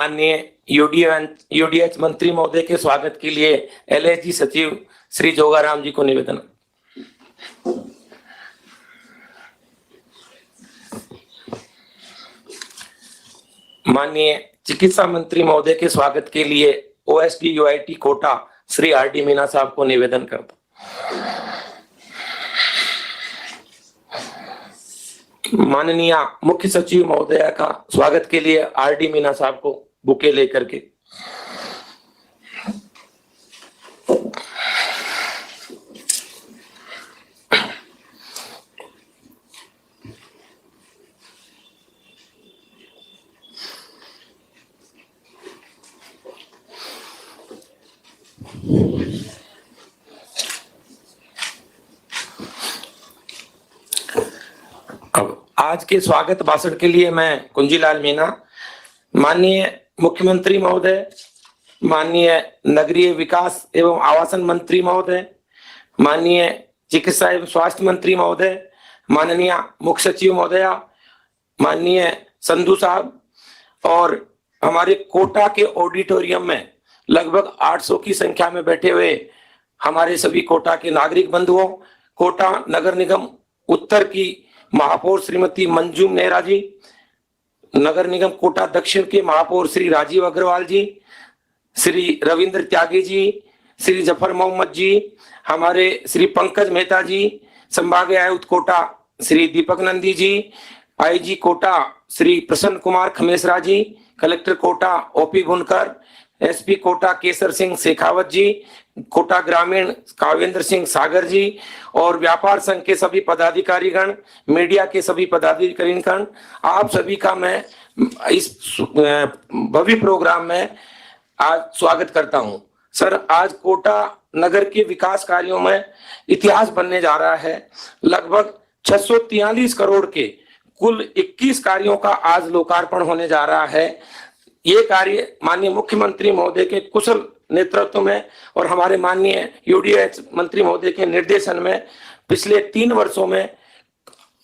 माननीय यूडीएच मंत्री महोदय के स्वागत के लिए एलएचजी सचिव श्री जोगाराम जी को निवेदन। माननीय चिकित्सा मंत्री महोदय के स्वागत के लिए OSD UIT Kota Shri RD Meena साहब को निवेदन करता। माननीय मुख्य सचिव महोदय का स्वागत के लिए आरडी मीना साहब को बुके लेकर के। आज के स्वागत भाषण के लिए मैं कुंजीलाल मीना, माननीय मुख्यमंत्री महोदय, माननीय नगरीय विकास एवं आवासन मंत्री महोदय, माननीय चिकित्सा एवं स्वास्थ्य मंत्री महोदय, माननीय मुख्य सचिव महोदया, माननीय संधू साहब और हमारे कोटा के ऑडिटोरियम में लगभग 800 की संख्या में बैठे हुए हमारे सभी कोटा के नागरिक बंधुओं, कोटा नगर निगम उत्तर की महापौर श्रीमती मंजूम नेहरा जी, नगर निगम कोटा दक्षिण के महापौर श्री राजीव अग्रवाल जी, श्री रविंद्र त्यागी जी, श्री जफर मोहम्मद जी, हमारे श्री पंकज मेहता जी, संभागीय आयुक्त Kota Shri Deepak Nandi ji, IG Kota Shri Prasanna Kumar Khamesra ji, collector Kota OP Gunkar, SP Kota Kesar Singh Shekhawat ji, Kota ग्रामीण कावेंद्र सिंह सागर जी और व्यापार संघ के सभी पदाधिकारीगण, मीडिया के सभी पदाधिकारीगण, आप सभी का मैं इस भव्य प्रोग्राम में आज स्वागत करता हूं। सर, आज कोटा नगर के विकास कार्यों में इतिहास बनने जा रहा है। लगभग 643 करोड़ के कुल 21 कार्यों का आज लोकार्पण होने जा रहा है। ये कार्य माननीय मुख्यमंत्री महोदय के कुशल नेतृत्व में और हमारे माननीय यूडीएच मंत्री महोदय के निर्देशन में पिछले 3 वर्षों में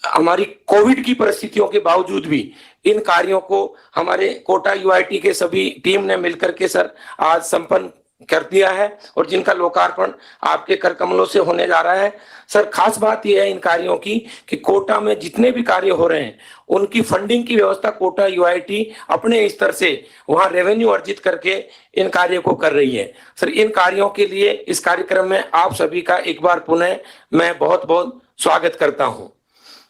हमारी कोविड की परिस्थितियों के बावजूद भी इन कार्यों को हमारे कोटा यूआईटी के सभी टीम ने मिलकर के सर आज संपन्न कर दिया है और जिनका लोकार्पण आपके कर कमलों से होने जा रहा है। सर, खास बात यह है इन कार्यों की कि कोटा में जितने भी कार्य हो रहे हैं उनकी फंडिंग की व्यवस्था कोटा यूआईटी अपने स्तर से वहां रेवेन्यू अर्जित करके इन कार्यों को कर रही है। सर, इन कार्यों के लिए इस कार्यक्रम में आप सभी का एक बार पुनः मैं बहुत बहुत स्वागत करता हूं।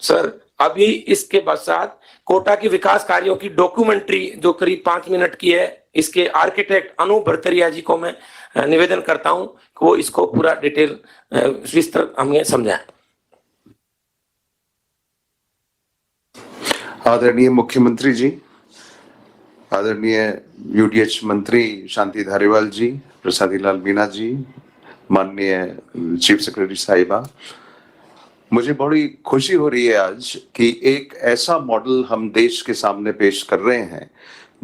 सर, अभी इसके पश्चात कोटा के विकास कार्यों की डॉक्यूमेंट्री जो करीब 5 मिनट की है, इसके आर्किटेक्ट अनूप भरतरिया जी को मैं निवेदन करता हूं कि वो इसको पूरा डिटेल विस्तृत हमें समझाएं। आदरणीय मुख्यमंत्री जी, आदरणीय यूडीएच मंत्री शांति धारीवाल जी, प्रसादी लाल मीना जी, माननीय चीफ सेक्रेटरी साहिबा, मुझे बड़ी खुशी हो रही है आज कि एक ऐसा मॉडल हम देश के सामने पेश कर रहे हैं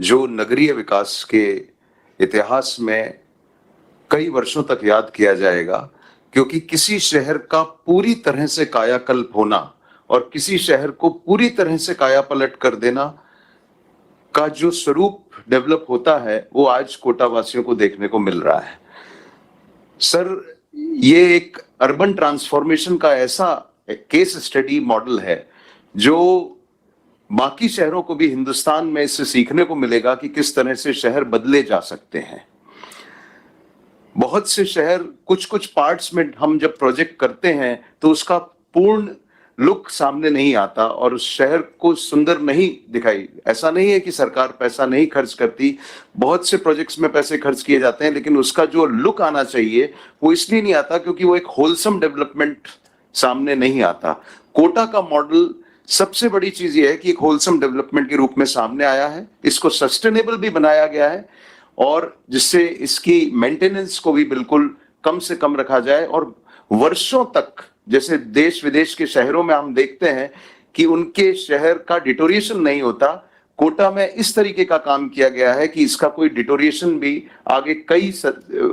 जो नगरीय विकास के इतिहास में कई वर्षों तक याद किया जाएगा, क्योंकि किसी शहर का पूरी तरह से कायाकल्प होना और किसी शहर को पूरी तरह से कायापलट कर देना का जो स्वरूप डेवलप होता है वो आज कोटा वासियों को देखने को मिल रहा है। सर, ये एक अर्बन ट्रांसफॉर्मेशन का ऐसा केस स्टडी मॉडल है जो बाकी शहरों को भी हिंदुस्तान में इससे सीखने को मिलेगा कि किस तरह से शहर बदले जा सकते हैं। बहुत से शहर कुछ पार्ट्स में हम जब प्रोजेक्ट करते हैं तो उसका पूर्ण लुक सामने नहीं आता और उस शहर को सुंदर नहीं दिखाई। ऐसा नहीं है कि सरकार पैसा नहीं खर्च करती, बहुत से प्रोजेक्ट्स में पैसे खर्च किए जाते हैं, लेकिन उसका जो लुक आना चाहिए वो इसलिए नहीं आता क्योंकि वो एक होलसम डेवलपमेंट सामने नहीं आता। कोटा का मॉडल सबसे बड़ी चीज ये है कि एक होलसम डेवलपमेंट के रूप में सामने आया है, इसको सस्टेनेबल भी बनाया गया है और जिससे इसकी मेंटेनेंस को भी बिल्कुल कम से कम रखा जाए और वर्षों तक, जैसे देश विदेश के शहरों में हम देखते हैं कि उनके शहर का डिटोरिएशन नहीं होता, कोटा में इस तरीके का काम किया गया है कि इसका कोई डिटोरिएशन भी आगे कई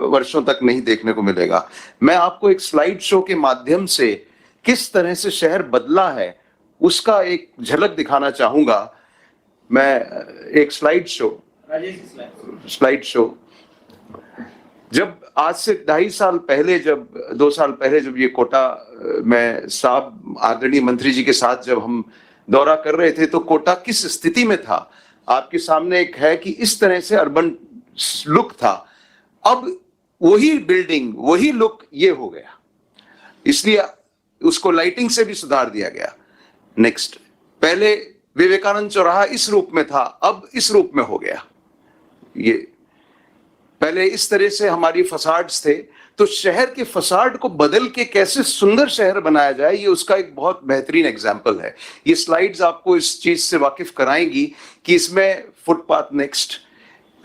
वर्षों तक नहीं देखने को मिलेगा। मैं आपको एक स्लाइड शो के माध्यम से किस तरह से शहर बदला है उसका एक झलक दिखाना चाहूंगा। मैं एक स्लाइड शो स्लाइड शो। जब आज से 2.5 साल पहले, जब 2 साल पहले जब ये कोटा में साहब आदरणीय मंत्री जी के साथ जब हम दौरा कर रहे थे, तो कोटा किस स्थिति में था आपके सामने एक है कि इस तरह से अर्बन लुक था। अब वही बिल्डिंग, वही लुक ये हो गया, इसलिए उसको लाइटिंग से भी सुधार दिया गया। नेक्स्ट, पहले विवेकानंद चौराहा इस रूप में था, अब इस रूप में हो गया। ये पहले इस तरह से हमारी फसाड्स थे, तो शहर के फसाड को बदल के कैसे सुंदर शहर बनाया जाए, ये उसका एक बहुत बेहतरीन एग्जाम्पल है। ये स्लाइड्स आपको इस चीज से वाकिफ कराएंगी कि इसमें फुटपाथ, नेक्स्ट,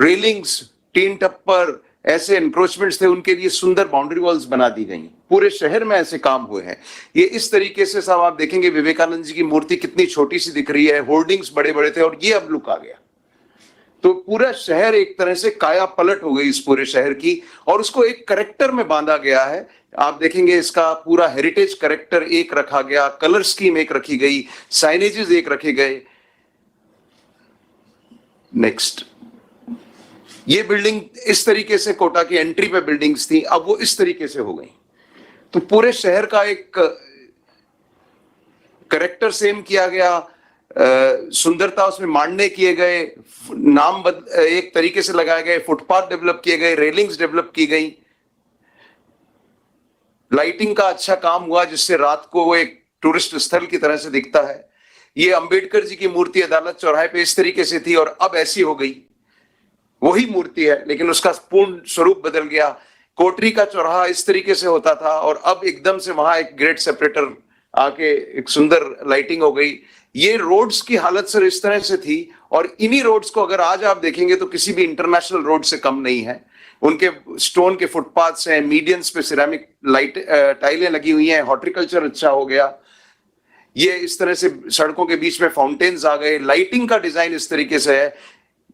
रेलिंग्स, टीन टप्पर, ऐसे एनक्रोचमेंट्स थे, उनके लिए सुंदर बाउंड्री वॉल्स बना दी गई। पूरे शहर में ऐसे काम हुए हैं। ये इस तरीके से साहब आप देखेंगे विवेकानंद जी की मूर्ति कितनी छोटी सी दिख रही है, होर्डिंग्स बड़े बड़े थे, और ये अब लुक आ गया। तो पूरा शहर एक तरह से काया पलट हो गई इस पूरे शहर की, और उसको एक करेक्टर में बांधा गया है। आप देखेंगे इसका पूरा हेरिटेज करेक्टर एक रखा गया, कलर स्कीम एक रखी गई, साइनेजेस एक रखे गए। नेक्स्ट, ये बिल्डिंग इस तरीके से कोटा की एंट्री पे बिल्डिंग्स थी, अब वो इस तरीके से हो गई। तो पूरे शहर का एक करेक्टर सेम किया गया, सुंदरता उसमें मांडने किए गए, नाम एक तरीके से लगाए गए, फुटपाथ डेवलप किए गए, रेलिंग्स डेवलप की गई, लाइटिंग का अच्छा काम हुआ जिससे रात को वो एक टूरिस्ट स्थल की तरह से दिखता है। ये अंबेडकर जी की मूर्ति अदालत चौराहे पे इस तरीके से थी और अब ऐसी हो गई। वही मूर्ति है लेकिन उसका पूर्ण स्वरूप बदल गया। कोटरी का चौराहा इस तरीके से होता था और अब एकदम से वहां एक ग्रेट सेपरेटर आके एक सुंदर लाइटिंग हो गई। ये रोड्स की हालत सर इस तरह से थी, और इन्हीं रोड्स को अगर आज आप देखेंगे तो किसी भी इंटरनेशनल रोड से कम नहीं है। उनके स्टोन के फुटपाथ्स हैं, मीडियंस पे सिरेमिक टाइलें लगी हुई हैं, हॉर्टिकल्चर अच्छा हो गया। ये इस तरह से सड़कों के बीच में फाउंटेन्स आ गए, लाइटिंग का डिजाइन इस तरीके से है।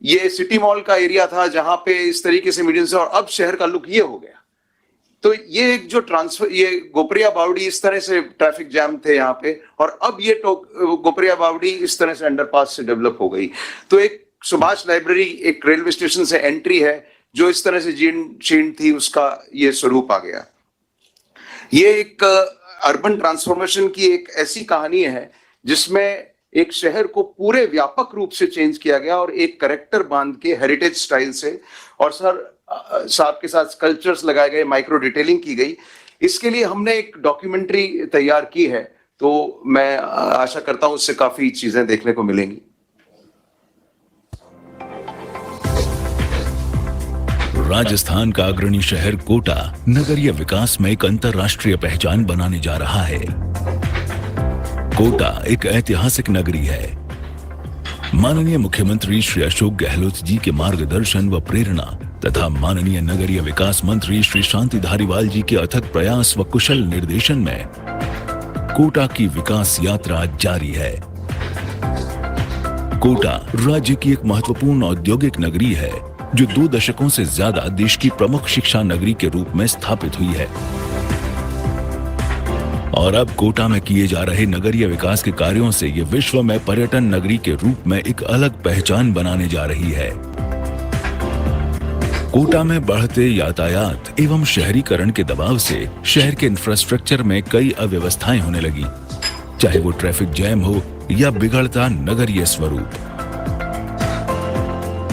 ये सिटी मॉल का एरिया था जहां पे इस तरीके से मीडियंस, और अब शहर का लुक ये हो गया। तो ये एक जो ट्रांसफर, ये गोपरिया बावड़ी इस तरह से ट्रैफिक जैम थे यहाँ पे, और अब ये गोपरिया बावड़ी इस तरह से अंडरपास से डेवलप हो गई। तो एक सुभाष लाइब्रेरी एक रेलवे स्टेशन से एंट्री है जो इस तरह से जीर्ण शीर्ण थी, उसका ये स्वरूप आ गया। ये एक अर्बन ट्रांसफॉर्मेशन की एक ऐसी कहानी है जिसमें एक शहर को पूरे व्यापक रूप से चेंज किया गया और एक करेक्टर बांध के हेरिटेज स्टाइल से, और सर साहब के साथ स्कल्पचर्स लगाए गए, माइक्रो डिटेलिंग की गई। इसके लिए हमने एक डॉक्यूमेंट्री तैयार की है, तो मैं आशा करता हूं उससे काफी चीजें देखने को मिलेंगी। राजस्थान का अग्रणी शहर कोटा नगरीय विकास में एक अंतर्राष्ट्रीय पहचान बनाने जा रहा है। कोटा एक ऐतिहासिक नगरी है। माननीय मुख्यमंत्री श्री अशोक गहलोत जी के मार्गदर्शन व प्रेरणा तथा माननीय नगरीय विकास मंत्री श्री शांति धारीवाल जी के अथक प्रयास व कुशल निर्देशन में कोटा की विकास यात्रा जारी है। कोटा राज्य की एक महत्वपूर्ण औद्योगिक नगरी है जो 2 दशकों से ज्यादा देश की प्रमुख शिक्षा नगरी के रूप में स्थापित हुई है, और अब कोटा में किए जा रहे नगरीय विकास के कार्यों से ये विश्व में पर्यटन नगरी के रूप में एक अलग पहचान बनाने जा रही है। कोटा में बढ़ते यातायात एवं शहरीकरण के दबाव से शहर के इंफ्रास्ट्रक्चर में कई अव्यवस्थाएं होने लगी, चाहे वो ट्रैफिक जैम हो या बिगड़ता नगरीय स्वरूप।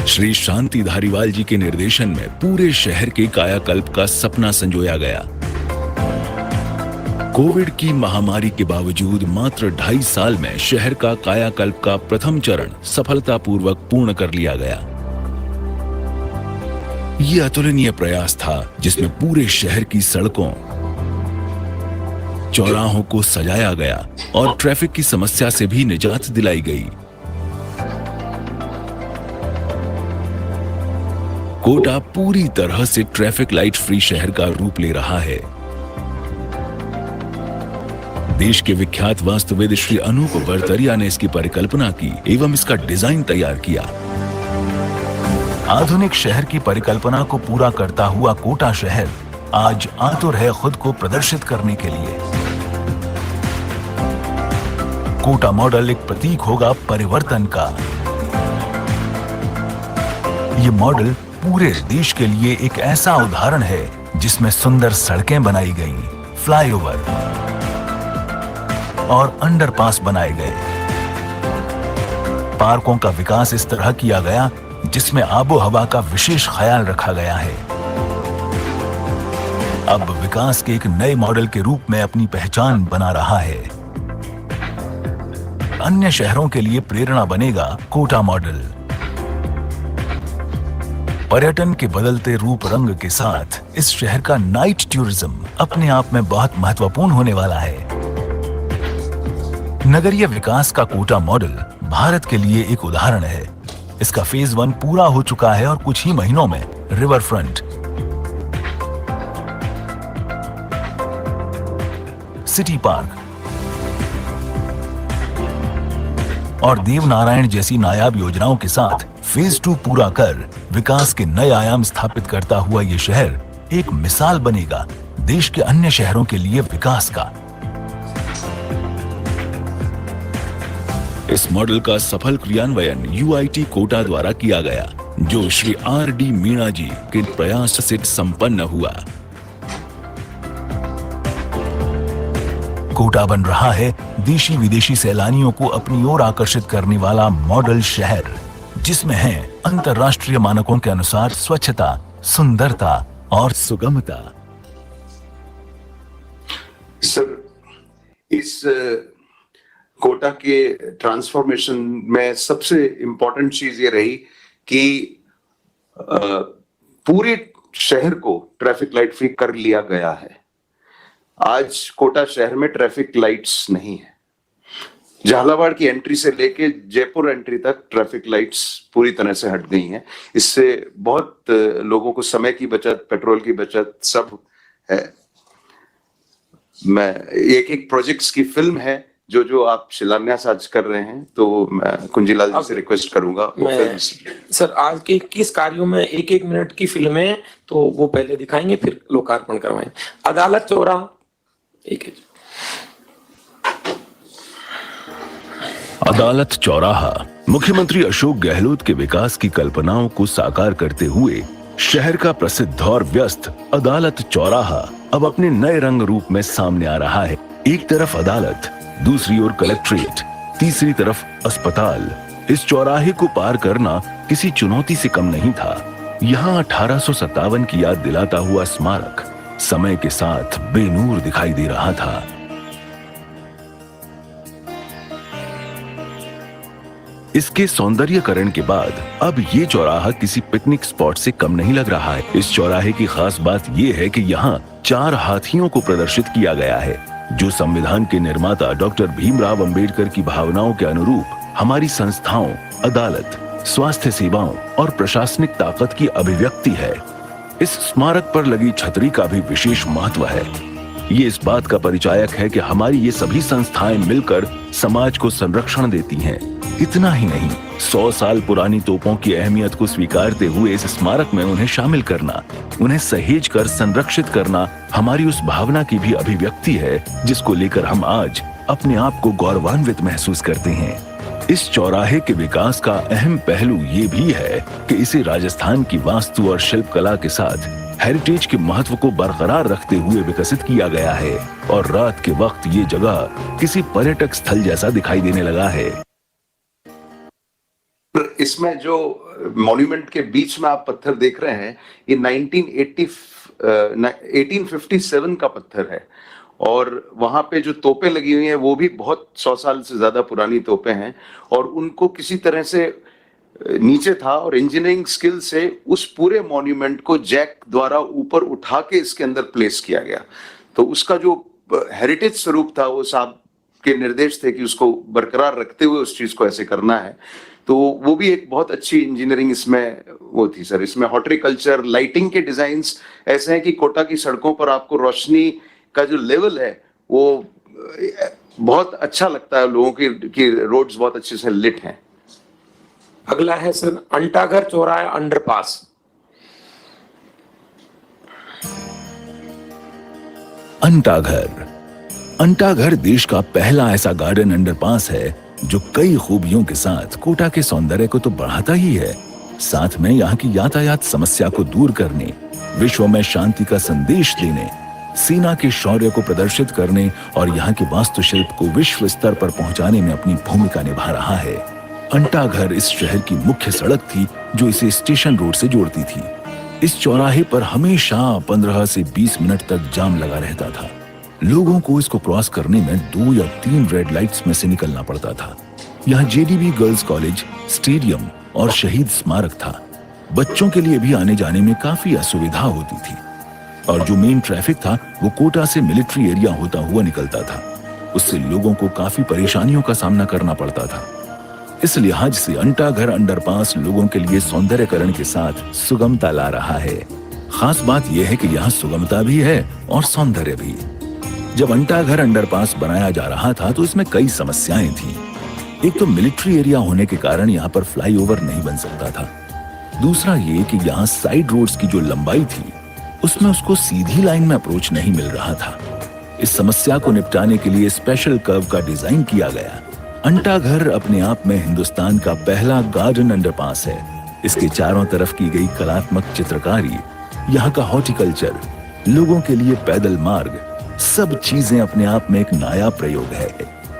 श्री शांति धारीवाल जी के निर्देशन में पूरे शहर के कायाकल्प का सपना संजोया गया। कोविड की महामारी के बावजूद मात्र 2.5 साल में शहर का कायाकल्प का प्रथम चरण सफलतापूर्वक पूर्ण कर लिया गया। ये अतुलनीय प्रयास था जिसमें पूरे शहर की सड़कों, चौराहों को सजाया गया और ट्रैफिक की समस्या से भी निजात दिलाई गई। कोटा पूरी तरह से ट्रैफिक लाइट फ्री शहर का रूप ले रहा है। देश के विख्यात वास्तुविद श्री अनूप बरतरिया ने इसकी परिकल्पना की एवं इसका डिजाइन तैयार किया। आधुनिक शहर की परिकल्पना को पूरा करता हुआ कोटा शहर आज आतुर है खुद को प्रदर्शित करने के लिए। कोटा मॉडल एक प्रतीक होगा परिवर्तन का। ये मॉडल पूरे देश के लिए एक ऐसा उदाहरण है जिसमें सुंदर सड़कें बनाई गईं, फ्लाईओवर और अंडरपास बनाए गए। पार्कों का विकास इस तरह किया गया जिसमें आबो हवा का विशेष ख्याल रखा गया है। अब विकास के एक नए मॉडल के रूप में अपनी पहचान बना रहा है। अन्य शहरों के लिए प्रेरणा बनेगा कोटा मॉडल। पर्यटन के बदलते रूप रंग के साथ इस शहर का नाइट टूरिज्म अपने आप में बहुत महत्वपूर्ण होने वाला है। नगरीय विकास का कोटा मॉडल भारत के लिए एक उदाहरण है। इसका फेज 1 पूरा हो चुका है और कुछ ही महीनों में रिवर फ्रंट, सिटी पार्क और देवनारायण जैसी नायाब योजनाओं के साथ फेज 2 पूरा कर विकास के नए आयाम स्थापित करता हुआ ये शहर एक मिसाल बनेगा देश के अन्य शहरों के लिए विकास का। इस मॉडल का सफल क्रियान्वयन यूआईटी कोटा द्वारा किया गया, जो श्री आर.डी. मीणा जी के प्रयास से संपन्न हुआ। कोटा बन रहा है देशी विदेशी सैलानियों को अपनी ओर आकर्षित करने वाला मॉडल शहर, जिसमें है अंतर्राष्ट्रीय मानकों के अनुसार स्वच्छता, सुंदरता और सुगमता। सर, इस कोटा के ट्रांसफॉर्मेशन में सबसे इम्पोर्टेंट चीज ये रही कि पूरे शहर को ट्रैफिक लाइट फ्री कर लिया गया है। आज कोटा शहर में ट्रैफिक लाइट्स नहीं है। झालावाड़ की एंट्री से लेके जयपुर एंट्री तक ट्रैफिक लाइट्स पूरी तरह से हट गई हैं। इससे बहुत लोगों को समय की बचत, पेट्रोल की बचत सब है। मैं एक प्रोजेक्ट्स की फिल्म है जो आप शिलान्यास आज कर रहे हैं, तो मैं कुंजीलाल जी से रिक्वेस्ट करूंगा। सर, आज के किस कार्यों में 1-1 मिनट की फिल्म है, तो वो पहले दिखाएंगे फिर लोकार्पण करवाएं। अदालत चौराहा, अदालत चौराहा मुख्यमंत्री अशोक गहलोत के विकास की कल्पनाओं को साकार करते हुए शहर का प्रसिद्ध और व्यस्त अदालत चौराहा अब अपने नए रंग रूप में सामने आ रहा है। एक तरफ अदालत, दूसरी ओर कलेक्ट्रेट, तीसरी तरफ अस्पताल। इस चौराहे को पार करना किसी चुनौती से कम नहीं था। यहाँ 1857 की याद दिलाता हुआ स्मारक समय के साथ बेनूर दिखाई दे रहा था। इसके सौंदर्यकरण के बाद अब ये चौराहा किसी पिकनिक स्पॉट से कम नहीं लग रहा है। इस चौराहे की खास बात ये है कि यहाँ 4 हाथियों को प्रदर्शित किया गया है, जो संविधान के निर्माता डॉक्टर भीमराव अंबेडकर की भावनाओं के अनुरूप हमारी संस्थाओं, अदालत, स्वास्थ्य सेवाओं और प्रशासनिक ताकत की अभिव्यक्ति है। इस स्मारक पर लगी छतरी का भी विशेष महत्व है। ये इस बात का परिचायक है कि हमारी ये सभी संस्थाएं मिलकर समाज को संरक्षण देती हैं। इतना ही नहीं, 100 साल पुरानी तोपों की अहमियत को स्वीकारते हुए इस स्मारक में उन्हें शामिल करना, उन्हें सहेज कर संरक्षित करना हमारी उस भावना की भी अभिव्यक्ति है जिसको लेकर हम आज अपने आप को गौरवान्वित महसूस करते हैं। इस चौराहे के विकास का अहम पहलू ये भी है कि इसे राजस्थान की वास्तु और शिल्प कला के साथ हेरिटेज के महत्व को बरकरार रखते हुए विकसित किया गया है और रात के वक्त ये जगह किसी पर्यटक स्थल जैसा दिखाई देने लगा है। इसमें जो मॉन्यूमेंट के बीच में आप पत्थर देख रहे हैं, ये 1857 का पत्थर है और वहां पे जो तोपें लगी हुई हैं वो भी बहुत 100 साल से ज्यादा पुरानी तोपें हैं और उनको किसी तरह से नीचे था और इंजीनियरिंग स्किल से उस पूरे मॉन्यूमेंट को जैक द्वारा ऊपर उठा के इसके अंदर प्लेस किया गया। तो उसका जो हेरिटेज स्वरूप था वो साहब के निर्देश थे कि उसको बरकरार रखते हुए उस चीज को ऐसे करना है। तो वो भी एक बहुत अच्छी इंजीनियरिंग इसमें वो थी सर। इसमें हॉर्टिकल्चर, लाइटिंग के डिजाइन्स ऐसे हैं कि कोटा की सड़कों पर आपको रोशनी का जो लेवल है वो बहुत अच्छा लगता है लोगों की रोड्स बहुत अच्छे से लिट हैं। अगला है सर अंटाघर चौराहा अंडरपास। अंटाघर देश का पहला ऐसा गार्डन अंडरपास है जो कई खूबियों के साथ कोटा के सौंदर्य को तो बढ़ाता ही है, साथ में यहाँ की यातायात समस्या को दूर करने, विश्व में शांति का संदेश देने, सेना के शौर्य को प्रदर्शित करने और यहाँ के वास्तुशिल्प को विश्व स्तर पर पहुंचाने में अपनी भूमिका निभा रहा है। अंटाघर इस शहर की मुख्य सड़क थी जो इसे स्टेशन रोड से जोड़ती थी। इस चौराहे पर हमेशा 15 से 20 मिनट तक जाम लगा रहता था। लोगों को इसको क्रॉस करने में 2 या 3 रेड लाइट्स में से निकलना पड़ता था। यहाँ जेडीबी गर्ल्स कॉलेज, स्टेडियम और शहीद स्मारक था। बच्चों के लिए भी आने जाने में काफी असुविधा होती थी और जो मेन ट्रैफिक था वो कोटा से मिलिट्री एरिया होता हुआ निकलता था। उससे लोगों को काफी परेशानियों का सामना करना पड़ता था। इस लिहाज से अंटाघर अंडरपास लोगों के लिए सौंदर्यकरण के साथ सुगमता ला रहा है। खास बात यह है कि यहाँ सुगमता भी है और सौंदर्य भी। जब अंटाघर अंडरपास बनाया जा रहा था तो इसमें कई समस्याएं थी। एक तो मिलिट्री एरिया होने के कारण यहाँ पर फ्लाईओवर नहीं बन सकता था। दूसरा ये कि यहाँ साइड रोड्स की जो लंबाई थी उसमें उसको सीधी लाइन में अप्रोच नहीं मिल रहा था। इस समस्या को निपटाने के लिए स्पेशल कर्व का डिजाइन किया गया। अंटाघर अपने आप में हिंदुस्तान का पहला गार्डन अंडरपास है। इसके चारों तरफ की गई कलात्मक चित्रकारी, यहाँ का हॉर्टिकल्चर, लोगों के लिए पैदल मार्ग, सब चीजें अपने आप में एक नया प्रयोग है।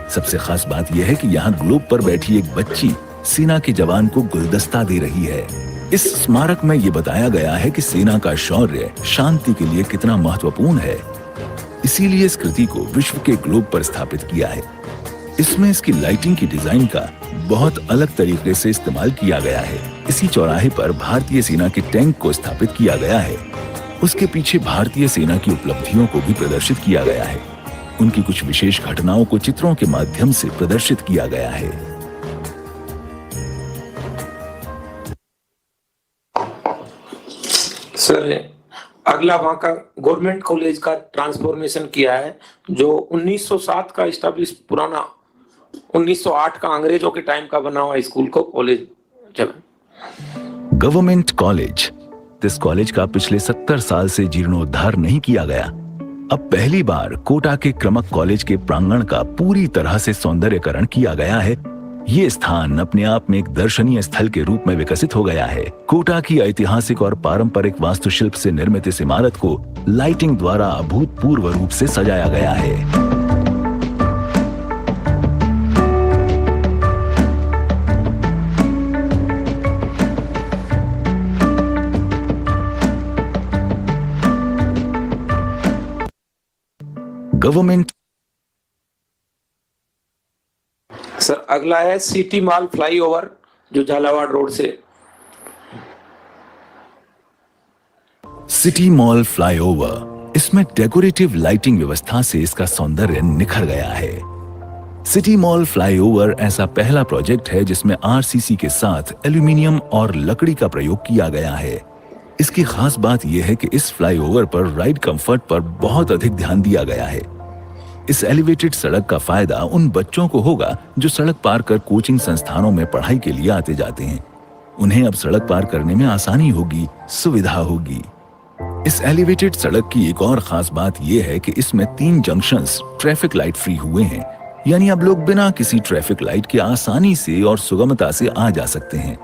सबसे खास बात यह है कि यहाँ ग्लोब पर बैठी एक बच्ची सेना के जवान को गुलदस्ता दे रही है। इस स्मारक में ये बताया गया है कि सेना का शौर्य शांति के लिए कितना महत्वपूर्ण है। इसीलिए इस कृति को विश्व के ग्लोब पर स्थापित किया है। इसमें इसकी लाइटिंग की डिजाइन का बहुत अलग तरीके से इस्तेमाल किया गया है। इसी चौराहे पर भारतीय सेना के टैंक को स्थापित किया गया है। उसके पीछे भारतीय सेना की उपलब्धियों को भी प्रदर्शित किया गया है। उनकी कुछ विशेष घटनाओं को चित्रों के माध्यम से प्रदर्शित किया गया है। सर, अगला वहाँ का गवर्नमेंट कॉलेज का ट्रांसफॉर्मेशन किया है जो 1907 का इस्टेब्लिश पुराना 1908 का अंग्रेजों के टाइम का बना हुआ स्कूल को कॉलेज गवर्नमेंट कॉलेज। इस कॉलेज का पिछले 70 साल से जीर्णोद्धार नहीं किया गया। अब पहली बार कोटा के क्रमक कॉलेज के प्रांगण का पूरी तरह से सौंदर्यकरण किया गया है। ये स्थान अपने आप में एक दर्शनीय स्थल के रूप में विकसित हो गया है। कोटा की ऐतिहासिक और पारंपरिक वास्तुशिल्प से निर्मित इस इमारत को लाइटिंग द्वारा अभूतपूर्व रूप से सजाया गया है। गवर्नमेंट सर, अगला है सिटी मॉल फ्लाईओवर जो झालावाड़ रोड से। सिटी मॉल फ्लाईओवर, इसमें डेकोरेटिव लाइटिंग व्यवस्था से इसका सौंदर्य निखर गया है। सिटी मॉल फ्लाईओवर ऐसा पहला प्रोजेक्ट है जिसमें आरसीसी के साथ एल्यूमिनियम और लकड़ी का प्रयोग किया गया है। इसकी खास बात यह है कि इस फ्लाईओवर पर राइड कंफर्ट पर बहुत अधिक ध्यान दिया गया है। इस एलिवेटेड सड़क का फायदा उन बच्चों को होगा जो सड़क पार कर कोचिंग संस्थानों में पढ़ाई के लिए आते जाते हैं। उन्हें अब सड़क पार करने में आसानी होगी, सुविधा होगी। इस एलिवेटेड सड़क की एक और खास बात यह है कि इसमें 3 जंक्शंस ट्रैफिक लाइट फ्री हुए हैं, यानी अब लोग बिना किसी ट्रैफिक लाइट के आसानी से और सुगमता से आ जा सकते हैं।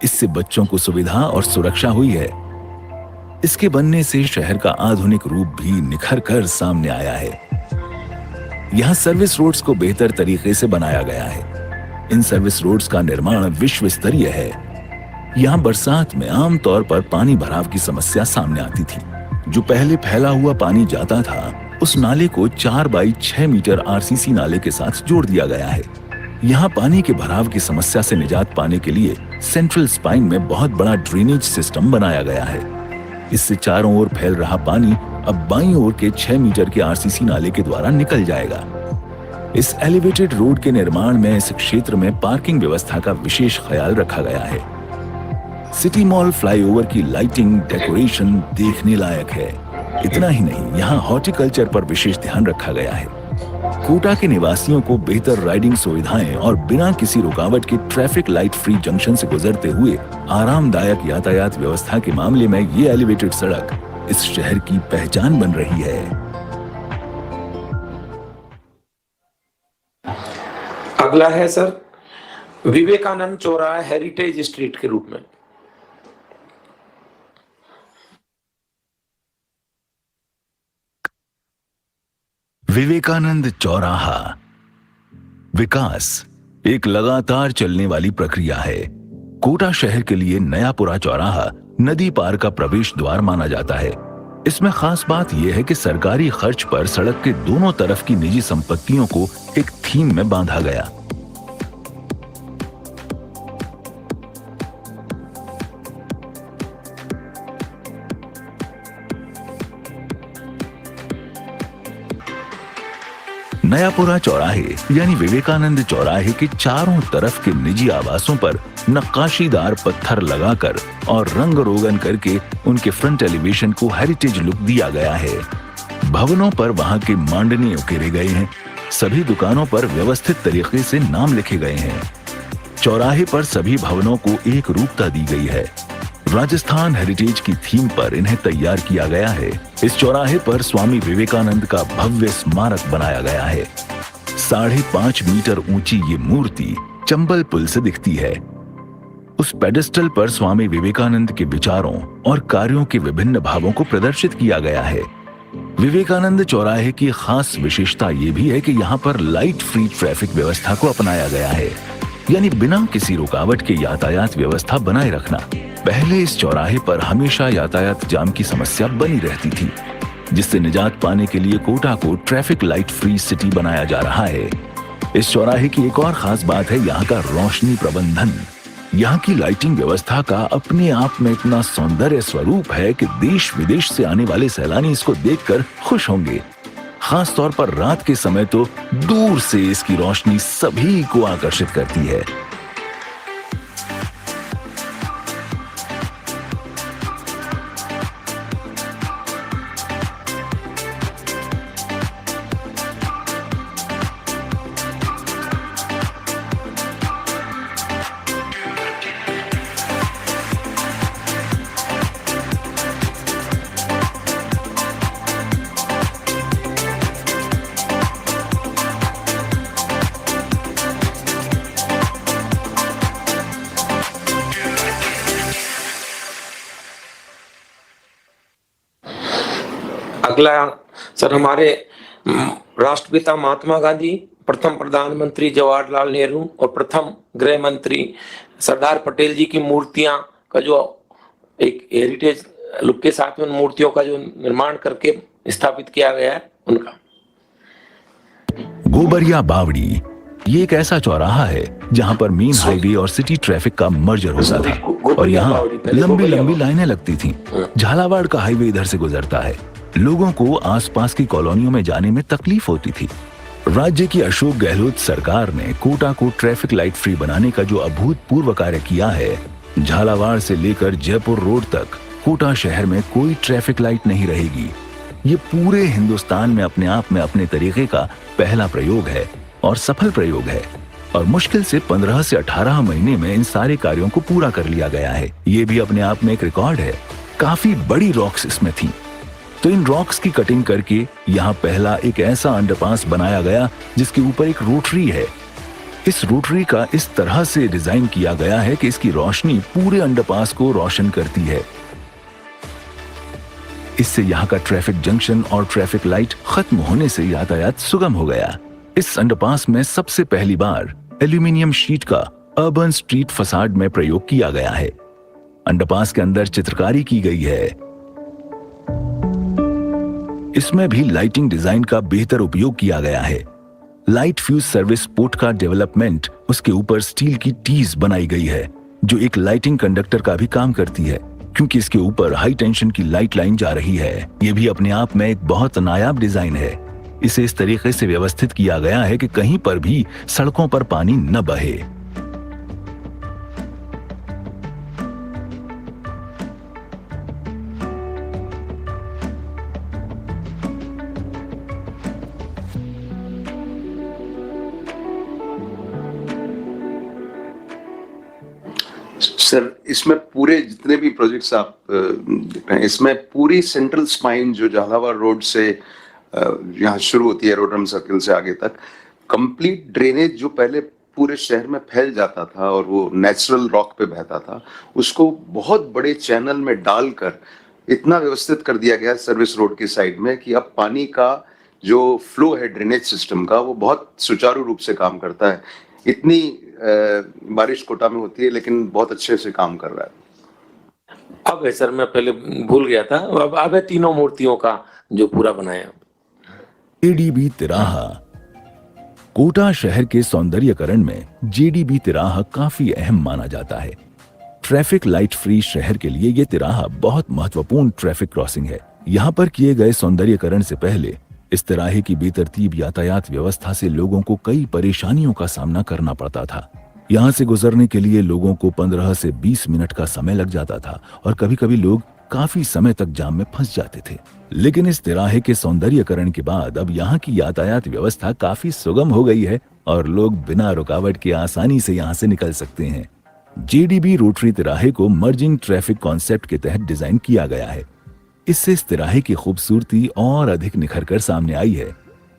इससे बच्चों को सुविधा और सुरक्षा हुई है। इसके बनने से शहर का आधुनिक रूप भी निखर कर सामने आया है। यहाँ सर्विस रोड्स को बेहतर तरीके से बनाया गया है। इन सर्विस रोड्स का निर्माण विश्व स्तरीय है। यहाँ बरसात में आमतौर पर पानी भराव की समस्या सामने आती थी। जो पहले फैला हुआ पानी जाता था उस नाले को 4 बाई 6 मीटर आरसीसी नाले के साथ जोड़ दिया गया है। यहाँ पानी के भराव की समस्या से निजात पाने के लिए सेंट्रल स्पाइन में बहुत बड़ा ड्रेनेज सिस्टम बनाया गया है। इससे चारों ओर फैल रहा पानी अब बाईं ओर के 6 मीटर के आरसीसी नाले के द्वारा निकल जाएगा। इस एलिवेटेड रोड के निर्माण में इस क्षेत्र में पार्किंग व्यवस्था का विशेष ख्याल रखा गया है। सिटी मॉल फ्लाईओवर की लाइटिंग डेकोरेशन देखने लायक है। इतना ही नहीं, यहाँ हॉर्टिकल्चर पर विशेष ध्यान रखा गया है। कोटा के निवासियों को बेहतर राइडिंग सुविधाएं और बिना किसी रुकावट के ट्रैफिक लाइट फ्री जंक्शन से गुजरते हुए आरामदायक यातायात व्यवस्था के मामले में ये एलिवेटेड सड़क इस शहर की पहचान बन रही है। अगला है सर विवेकानंद चौराहा हेरिटेज स्ट्रीट के रूप में। विवेकानंद चौराहा। विकास एक लगातार चलने वाली प्रक्रिया है। कोटा शहर के लिए नयापुरा चौराहा नदी पार का प्रवेश द्वार माना जाता है। इसमें खास बात यह है कि सरकारी खर्च पर सड़क के दोनों तरफ की निजी संपत्तियों को एक थीम में बांधा गया। नयापुरा चौराहे यानी विवेकानंद चौराहे के चारों तरफ के निजी आवासों पर नक्काशीदार पत्थर लगाकर और रंग रोगन करके उनके फ्रंट एलिवेशन को हेरिटेज लुक दिया गया है। भवनों पर वहां के मांडने उकेरे गए हैं। सभी दुकानों पर व्यवस्थित तरीके से नाम लिखे गए हैं। चौराहे पर सभी भवनों को एक रूपता दी गई है। राजस्थान हेरिटेज की थीम पर इन्हें तैयार किया गया है। इस चौराहे पर स्वामी विवेकानंद का भव्य स्मारक बनाया गया है। 5.5 मीटर ऊंची ये मूर्ति चंबल पुल से दिखती है। उस पेडेस्टल पर स्वामी विवेकानंद के विचारों और कार्यों के विभिन्न भावों को प्रदर्शित किया गया है। विवेकानंद चौराहे की खास विशेषता ये भी है कि यहाँ पर लाइट फ्री ट्रैफिक व्यवस्था को अपनाया गया है, यानी बिना किसी रुकावट के यातायात व्यवस्था बनाए रखना। पहले इस चौराहे पर हमेशा यातायात जाम की समस्या बनी रहती थी, जिससे निजात पाने के लिए कोटा को ट्रैफिक लाइट फ्री सिटी बनाया जा रहा है। इस चौराहे की एक और खास बात है यहाँ का रोशनी प्रबंधन। यहाँ की लाइटिंग व्यवस्था का अपने आप में इतना सौंदर्य स्वरूप है कि देश विदेश से आने वाले सैलानी इसको देखकर खुश होंगे। खास तौर पर रात के समय तो दूर से इसकी रोशनी सभी को आकर्षित करती है। अगला सर हमारे राष्ट्रपिता महात्मा गांधी, प्रथम प्रधानमंत्री जवाहरलाल नेहरू और प्रथम गृह मंत्री सरदार पटेल जी की मूर्तियां का जो एक हेरिटेज लुक के साथ में उन मूर्तियों का जो निर्माण करके स्थापित किया गया है उनका। गोबरिया बावड़ी ये एक ऐसा चौराहा है जहां पर मेन हाईवे और सिटी ट्रैफिक का मर्जर होता था और यहाँ लंबी लंबी लाइनें लगती थीं। झालावाड़ का हाईवे इधर से गुजरता है। लोगों को आसपास की कॉलोनियों में जाने में तकलीफ होती थी। राज्य की अशोक गहलोत सरकार ने कोटा को ट्रैफिक लाइट फ्री बनाने का जो अभूतपूर्व कार्य किया है, झालावाड़ से लेकर जयपुर रोड तक कोटा शहर में कोई ट्रैफिक लाइट नहीं रहेगी। ये पूरे हिंदुस्तान में अपने आप में अपने तरीके का पहला प्रयोग है और सफल प्रयोग है और मुश्किल से 15 से 18 महीने में इन सारे कार्यों को पूरा कर लिया गया है। ये भी अपने आप में एक रिकॉर्ड है। काफी बड़ी रॉक्स इसमें थी, तो इन रॉक्स की कटिंग करके यहाँ पहला एक ऐसा अंडरपास बनाया गया जिसके ऊपर एक रोटरी है। इस रोटरी का इस तरह से डिजाइन किया गया है कि इसकी रोशनी पूरे अंडरपास को रोशन करती है। इससे यहाँ का ट्रैफिक जंक्शन और ट्रैफिक लाइट खत्म होने से यातायात सुगम हो गया। इस अंडरपास में सबसे पहली बार एल्यूमिनियम शीट का अर्बन स्ट्रीट फसाड में प्रयोग किया गया है। अंडरपास के अंदर चित्रकारी की गई है। इसमें भी लाइटिंग डिजाइन का बेहतर उपयोग किया गया है। लाइट फ्यूज सर्विस पोर्ट का डेवलपमेंट, उसके ऊपर स्टील की टीज बनाई गई है जो एक लाइटिंग कंडक्टर का भी काम करती है, क्योंकि इसके ऊपर हाई टेंशन की लाइट लाइन जा रही है। यह भी अपने आप में एक बहुत नायाब डिजाइन है। इसे इस तरीके से व्यवस्थित किया गया है कि कहीं पर भी सड़कों पर पानी न बहे। सर, इसमें पूरे जितने भी प्रोजेक्ट्स आप देख रहे हैं, इसमें पूरी सेंट्रल स्पाइन जो झालावाड़ रोड से यहाँ शुरू होती है, रोटरम सर्किल से आगे तक, कंप्लीट ड्रेनेज जो पहले पूरे शहर में फैल जाता था और वो नेचुरल रॉक पे बहता था, उसको बहुत बड़े चैनल में डालकर इतना व्यवस्थित कर दिया गया सर्विस रोड की साइड में कि अब पानी का जो फ्लो है ड्रेनेज सिस्टम का, वो बहुत सुचारू रूप से काम करता है। इतनी बारिश कोटा में होती है लेकिन बहुत अच्छे से काम कर रहा है। अब है सर, मैं पहले भूल गया था। अब है तीनों मूर्तियों का जो पूरा बनाया। जेडीबी तिराहा। कोटा शहर के सौंदर्यकरण में जेडीबी तिराहा काफी अहम माना जाता है। ट्रैफिक लाइट फ्री शहर के लिए ये तिराहा बहुत महत्वपूर्ण ट्रैफिक क्रॉसिंग है। यहाँ पर किए गए सौंदर्यकरण से पहले इस तिराहे की बेतरतीब यातायात व्यवस्था से लोगों को कई परेशानियों का सामना करना पड़ता था। यहाँ से गुजरने के लिए लोगों को 15 से 20 मिनट का समय लग जाता था और कभी-कभी लोग काफी समय तक जाम में फंस जाते थे। लेकिन इस तिराहे के सौंदर्यकरण के बाद अब यहाँ की यातायात व्यवस्था काफी सुगम हो गई है और लोग बिना रुकावट के आसानी से यहाँ से निकल सकते हैं। जेडीबी रोटरी तिराहे को मर्जिंग ट्रैफिक कॉन्सेप्ट के तहत डिजाइन किया गया है। इससे इस तिराहे की खूबसूरती और अधिक निखर कर सामने आई है।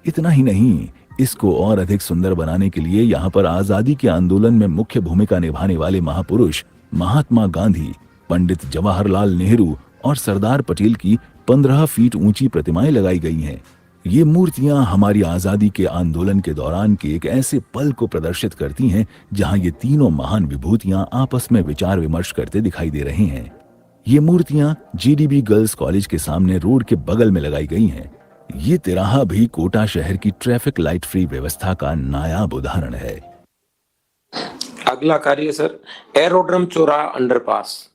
इतना ही नहीं, इसको और अधिक सुंदर बनाने के लिए यहाँ पर आजादी के आंदोलन में मुख्य भूमिका निभाने वाले महापुरुष महात्मा गांधी, पंडित जवाहरलाल नेहरू और सरदार पटेल की 15 फीट ऊंची प्रतिमाएं लगाई गई हैं। ये मूर्तियां हमारी आजादी के आंदोलन के दौरान के एक ऐसे पल को प्रदर्शित करती हैं जहां ये तीनों महान विभूतियां आपस में विचार विमर्श करते दिखाई दे रही हैं। ये मूर्तियां जेडीबी गर्ल्स कॉलेज के सामने रोड के बगल में लगाई गई हैं। ये तिराहा भी कोटा शहर की ट्रैफिक लाइट फ्री व्यवस्था का नायाब उदाहरण है। अगला कार्य सर, एरोड्रम चौराहा अंडरपास।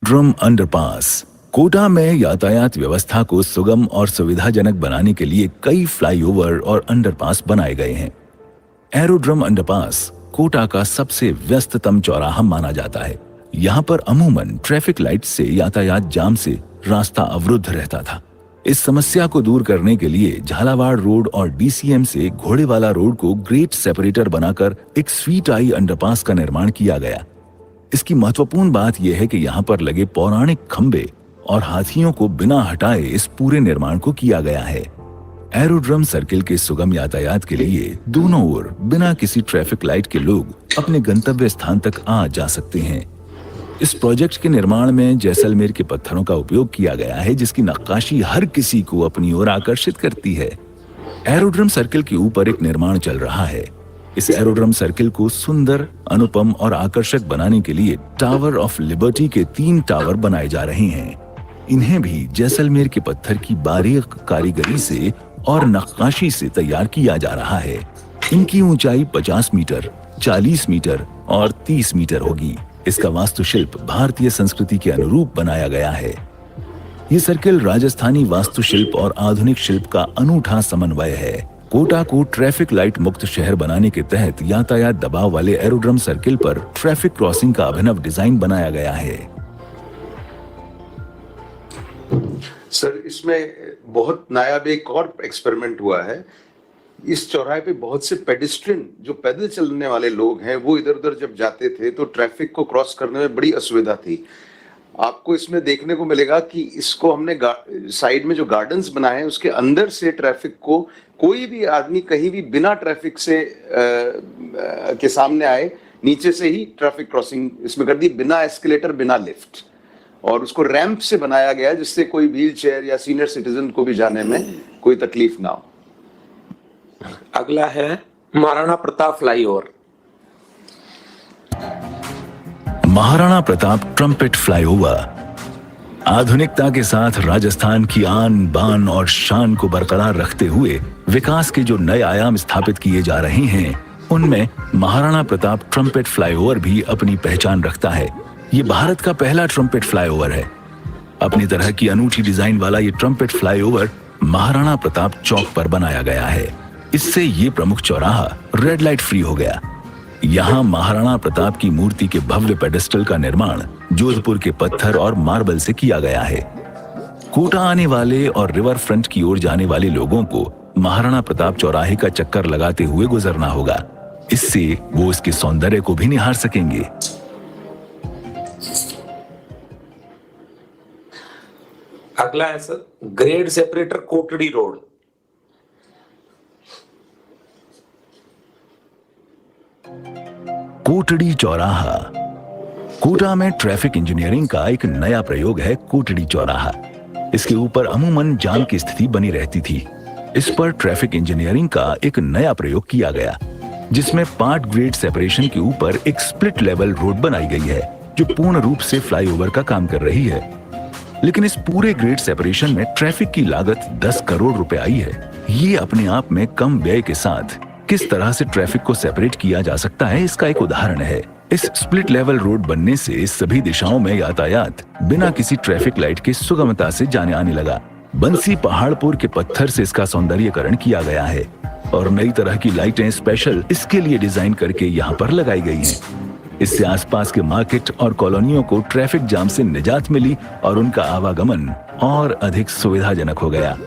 Drum underpass. कोटा में यातायात व्यवस्था को सुगम और सुविधाजनक बनाने के लिए कई फ्लाईओवर और अंडरपास बनाए गए हैं। एरोड्रम अंडरपास कोटा का सबसे व्यस्ततम चौराहा माना जाता है। यहाँ पर अमूमन ट्रैफिक लाइट से यातायात जाम से रास्ता अवरुद्ध रहता था। इस समस्या को दूर करने के लिए झालावाड़ रोड और डीसीएम से घोड़ेवाला रोड को ग्रेट सेपरेटर बनाकर एक स्वीट आई अंडरपास का निर्माण किया गया। इसकी महत्वपूर्ण बात यह है कि यहाँ पर लगे पौराणिक खंबे और हाथियों को बिना हटाए इस पूरे निर्माण को किया गया है। एरोड्रम सर्किल के सुगम यातायात के लिए दोनों ओर बिना किसी ट्रैफिक लाइट के लोग अपने गंतव्य स्थान तक आ जा सकते हैं। इस प्रोजेक्ट के निर्माण में जैसलमेर के पत्थरों का उपयोग किया गया है, जिसकी नक्काशी हर किसी को अपनी ओर आकर्षित करती है। एरोड्रम सर्किल के ऊपर एक निर्माण चल रहा है। इस एरोड्रम सर्किल को सुंदर, अनुपम और आकर्षक बनाने के लिए टावर ऑफ लिबर्टी के 3 टावर बनाए जा रहे हैं। इन्हें भी जैसलमेर के पत्थर की बारीक कारीगरी से और नक्काशी से तैयार किया जा रहा है। इनकी ऊंचाई 50 मीटर, 40 मीटर और 30 मीटर होगी। इसका वास्तुशिल्प भारतीय संस्कृति के अनुरूप बनाया गया है। ये सर्किल राजस्थानी वास्तुशिल्प और आधुनिक शिल्प का अनूठा समन्वय है। कोटा को ट्रैफिक लाइट मुक्त शहर बनाने के तहत यातायात दबाव वाले एरोड्रम सर्किल पर ट्रैफिक क्रॉसिंग का अभिनव डिजाइन बनाया गया है। सर, इसमें बहुत नायाब एक और एक्सपेरिमेंट हुआ है। इस चौराहे पे बहुत से पेडिस्ट्रियन, जो पैदल चलने वाले लोग हैं, वो इधर उधर जब जाते थे तो ट्रैफिक को क्रॉस करने में बड़ी असुविधा थी। आपको इसमें देखने को मिलेगा कि इसको हमने साइड में जो गार्डन्स बनाए हैं उसके अंदर से ट्रैफिक को कोई भी आदमी कहीं भी बिना ट्रैफिक से के सामने आए, नीचे से ही ट्रैफिक क्रॉसिंग इसमें कर दी, बिना एस्केलेटर, बिना लिफ्ट, और उसको रैंप से बनाया गया जिससे कोई व्हील चेयर या सीनियर सिटीजन को भी जाने में कोई तकलीफ ना हो। अगला है Maharana Pratap flyover. Maharana Pratap trumpet flyover आधुनिकता के साथ राजस्थान की आन बान और शान को बरकरार रखते हुए विकास के जो नए आयाम स्थापित किए जा रहे हैं, उनमें महाराणा प्रताप ट्रम्पेट फ्लाईओवर भी अपनी पहचान रखता है। ये भारत का पहला ट्रम्पेट फ्लाईओवर है। अपनी तरह की अनूठी डिजाइन वाला ये ट्रम्पेट फ्लाईओवर महाराणा प्रताप चौक पर बनाया गया है। इससे ये प्रमुख चौराहा रेड लाइट फ्री हो गया। यहाँ महाराणा प्रताप की मूर्ति के भव्य पेडेस्टल का निर्माण जोधपुर के पत्थर और मार्बल से किया गया है। कोटा आने वाले और रिवर फ्रंट की ओर जाने वाले लोगों को महाराणा प्रताप चौराहे का चक्कर लगाते हुए गुजरना होगा। इससे वो इसके सौंदर्य को भी निहार सकेंगे। अगला है sir grade separator Kotri road. Kotri चौराहा। कोटा में ट्रैफिक इंजीनियरिंग का एक नया प्रयोग है कोटड़ी चौराहा। इसके ऊपर अमूमन जाम की स्थिति बनी रहती थी। इस पर ट्रैफिक इंजीनियरिंग का एक नया प्रयोग किया गया, जिसमें पार्ट ग्रेड सेपरेशन के ऊपर एक स्प्लिट लेवल रोड बनाई गई है, जो पूर्ण रूप से फ्लाईओवर का काम कर रही है। लेकिन इस पूरे ग्रेड सेपरेशन में ट्रैफिक की लागत 10 करोड़ रुपए आई है। ये अपने आप में कम व्यय के साथ किस तरह से ट्रैफिक को सेपरेट किया जा सकता है, इसका एक उदाहरण है। इस स्प्लिट लेवल रोड बनने से सभी दिशाओं में यातायात बिना किसी ट्रैफिक लाइट के सुगमता से जाने आने लगा। बंसी पहाड़पुर के पत्थर से इसका सौंदर्यीकरण किया गया है और नई तरह की लाइटें स्पेशल इसके लिए डिजाइन करके यहाँ पर लगाई गई हैं। इससे आसपास के मार्केट और कॉलोनियों को ट्रैफिक जाम से निजात मिली और उनका आवागमन और अधिक सुविधाजनक हो गया।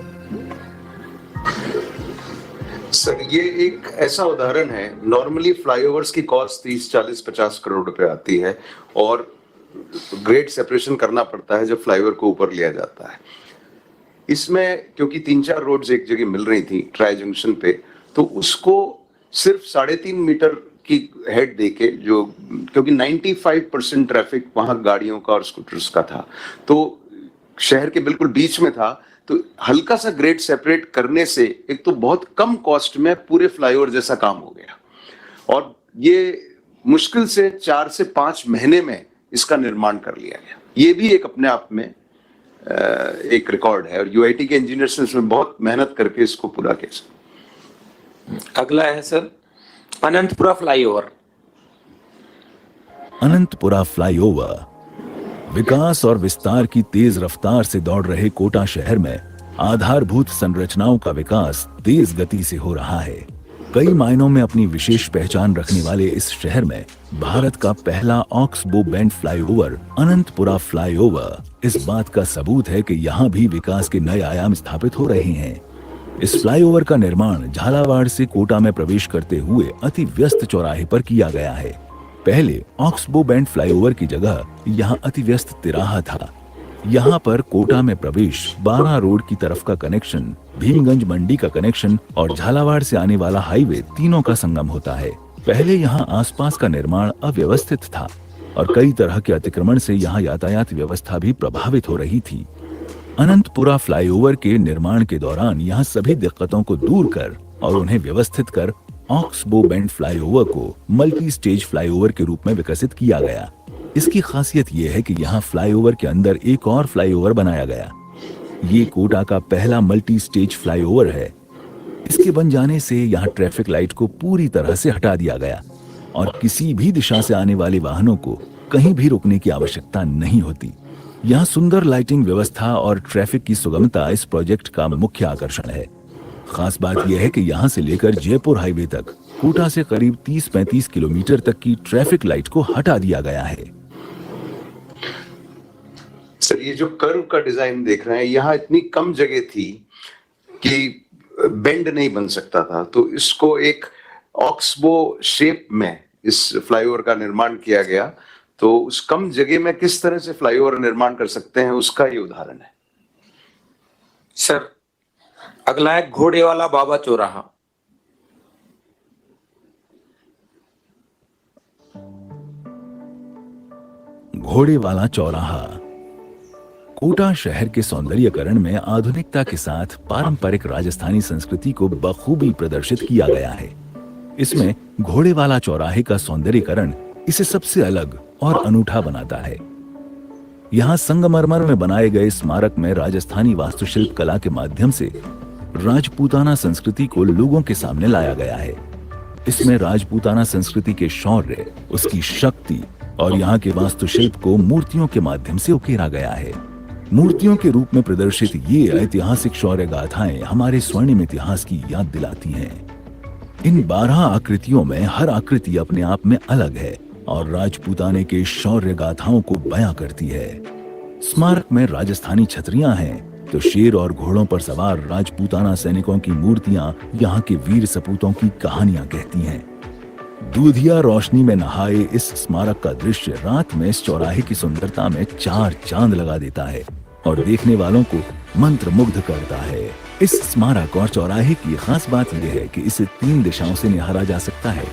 सर, ये एक ऐसा उदाहरण है। नॉर्मली फ्लाईओवर्स की कॉस्ट 30, 40, 50 करोड़ रुपए आती है और ग्रेड सेपरेशन करना पड़ता है जब फ्लाईओवर को ऊपर लिया जाता है। इसमें क्योंकि 3-4 रोड्स एक जगह मिल रही थी ट्राई जंक्शन पे, तो उसको सिर्फ 3.5 मीटर की हेड देके, जो क्योंकि 95% ट्रैफिक वहां गाड़ियों का और स्कूटर्स का था, तो शहर के बिल्कुल बीच में था, तो हल्का सा ग्रेड सेपरेट करने से एक तो बहुत कम कॉस्ट में पूरे फ्लाईओवर जैसा काम हो गया और ये मुश्किल से 4 से 5 महीने में इसका निर्माण कर लिया गया। ये भी एक अपने आप में एक रिकॉर्ड है और यूआईटी के इंजीनियर्स ने इसमें बहुत मेहनत करके इसको पूरा किया। अगला है sir Anantpura flyover. Anantpura flyover विकास और विस्तार की तेज रफ्तार से दौड़ रहे कोटा शहर में आधारभूत संरचनाओं का विकास तेज गति से हो रहा है। कई मायनों में अपनी विशेष पहचान रखने वाले इस शहर में भारत का पहला oxbow bend flyover Anantpura flyover इस बात का सबूत है कि यहाँ भी विकास के नए आयाम स्थापित हो रहे हैं। इस फ्लाईओवर का निर्माण झालावाड़ से कोटा में प्रवेश करते हुए अति व्यस्त चौराहे पर किया गया है। पहले ऑक्सबो बेंड फ्लाईओवर की जगह यहाँ अति व्यस्त तिराहा था। यहाँ पर कोटा में प्रवेश, 12 रोड की तरफ का कनेक्शन, भीमगंज मंडी का कनेक्शन और झालावाड़ से आने वाला हाईवे तीनों का संगम होता है। पहले यहाँ आसपास का निर्माण अव्यवस्थित था और कई तरह के अतिक्रमण से यहाँ यातायात व्यवस्था भी प्रभावित हो रही थी। अनंतपुरा फ्लाईओवर के निर्माण के दौरान यहाँ सभी दिक्कतों को दूर कर और उन्हें व्यवस्थित कर ऑक्सबो बेंड फ्लाईओवर को मल्टी स्टेज फ्लाईओवर के रूप में विकसित किया गया। इसकी खासियत यह है कि यहाँ फ्लाईओवर के अंदर एक और फ्लाईओवर बनाया गया। ये कोटा का पहला मल्टी स्टेज फ्लाईओवर है। इसके बन जाने से यहाँ ट्रैफिक लाइट को पूरी तरह से हटा दिया गया और किसी भी दिशा से आने वाले वाहनों को कहीं भी रुकने की आवश्यकता नहीं होती। यहाँ सुंदर लाइटिंग व्यवस्था और ट्रैफिक की सुगमता इस प्रोजेक्ट का मुख्य आकर्षण है। खास बात यह है कि यहाँ से लेकर जयपुर हाईवे तक कोटा से करीब 30-35 किलोमीटर तक की ट्रैफिक लाइट को हटा दिया गया है। सर, ये जो कर्व का डिजाइन देख रहे हैं, यहाँ इतनी कम जगह थी कि बेंड नहीं बन सकता था, तो इसको एक ऑक्सबो शेप में इस फ्लाईओवर का निर्माण किया गया। तो उस कम जगह में किस तरह से फ्लाईओवर निर्माण कर सकते हैं, उसका ये उदाहरण है। सर अगला है घोड़े वाला बाबा चौराहा। घोड़े वाला चौराहा कोटा शहर के सौंदर्यीकरण में आधुनिकता के साथ पारंपरिक राजस्थानी संस्कृति को बखूबी प्रदर्शित किया गया है। इसमें घोड़े वाला चौराहे का सौंदर्यीकरण इसे सबसे अलग और अनूठा बनाता है। यहाँ संगमरमर में बनाए गए स्मारक में राजस्थानी वास्तुशिल्प कला के माध्यम से राजपूताना संस्कृति को लोगों के सामने लाया गया है। इसमें राजपूताना संस्कृति के शौर्य, उसकी शक्ति और यहाँ के वास्तुशिल्प को मूर्तियों के माध्यम से उकेरा गया है। मूर्तियों के रूप में प्रदर्शित ये ऐतिहासिक शौर्य गाथाएं हमारे स्वर्णिम इतिहास की याद दिलाती हैं। इन 12 आकृतियों में हर आकृति अपने आप में अलग है और राजपूताने के शौर्य गाथाओं को बयां करती है। स्मारक में राजस्थानी छतरियां हैं तो शेर और घोड़ों पर सवार राजपूताना सैनिकों की मूर्तियां यहाँ के वीर सपूतों की कहानियां कहती हैं। दूधिया रोशनी में नहाए इस स्मारक का दृश्य रात में इस चौराहे की सुंदरता में 4 चांद लगा देता है और देखने वालों को मंत्रमुग्ध करता है। इस स्मारक और चौराहे की खास बात यह है कि इसे 3 दिशाओं से निहारा जा सकता है।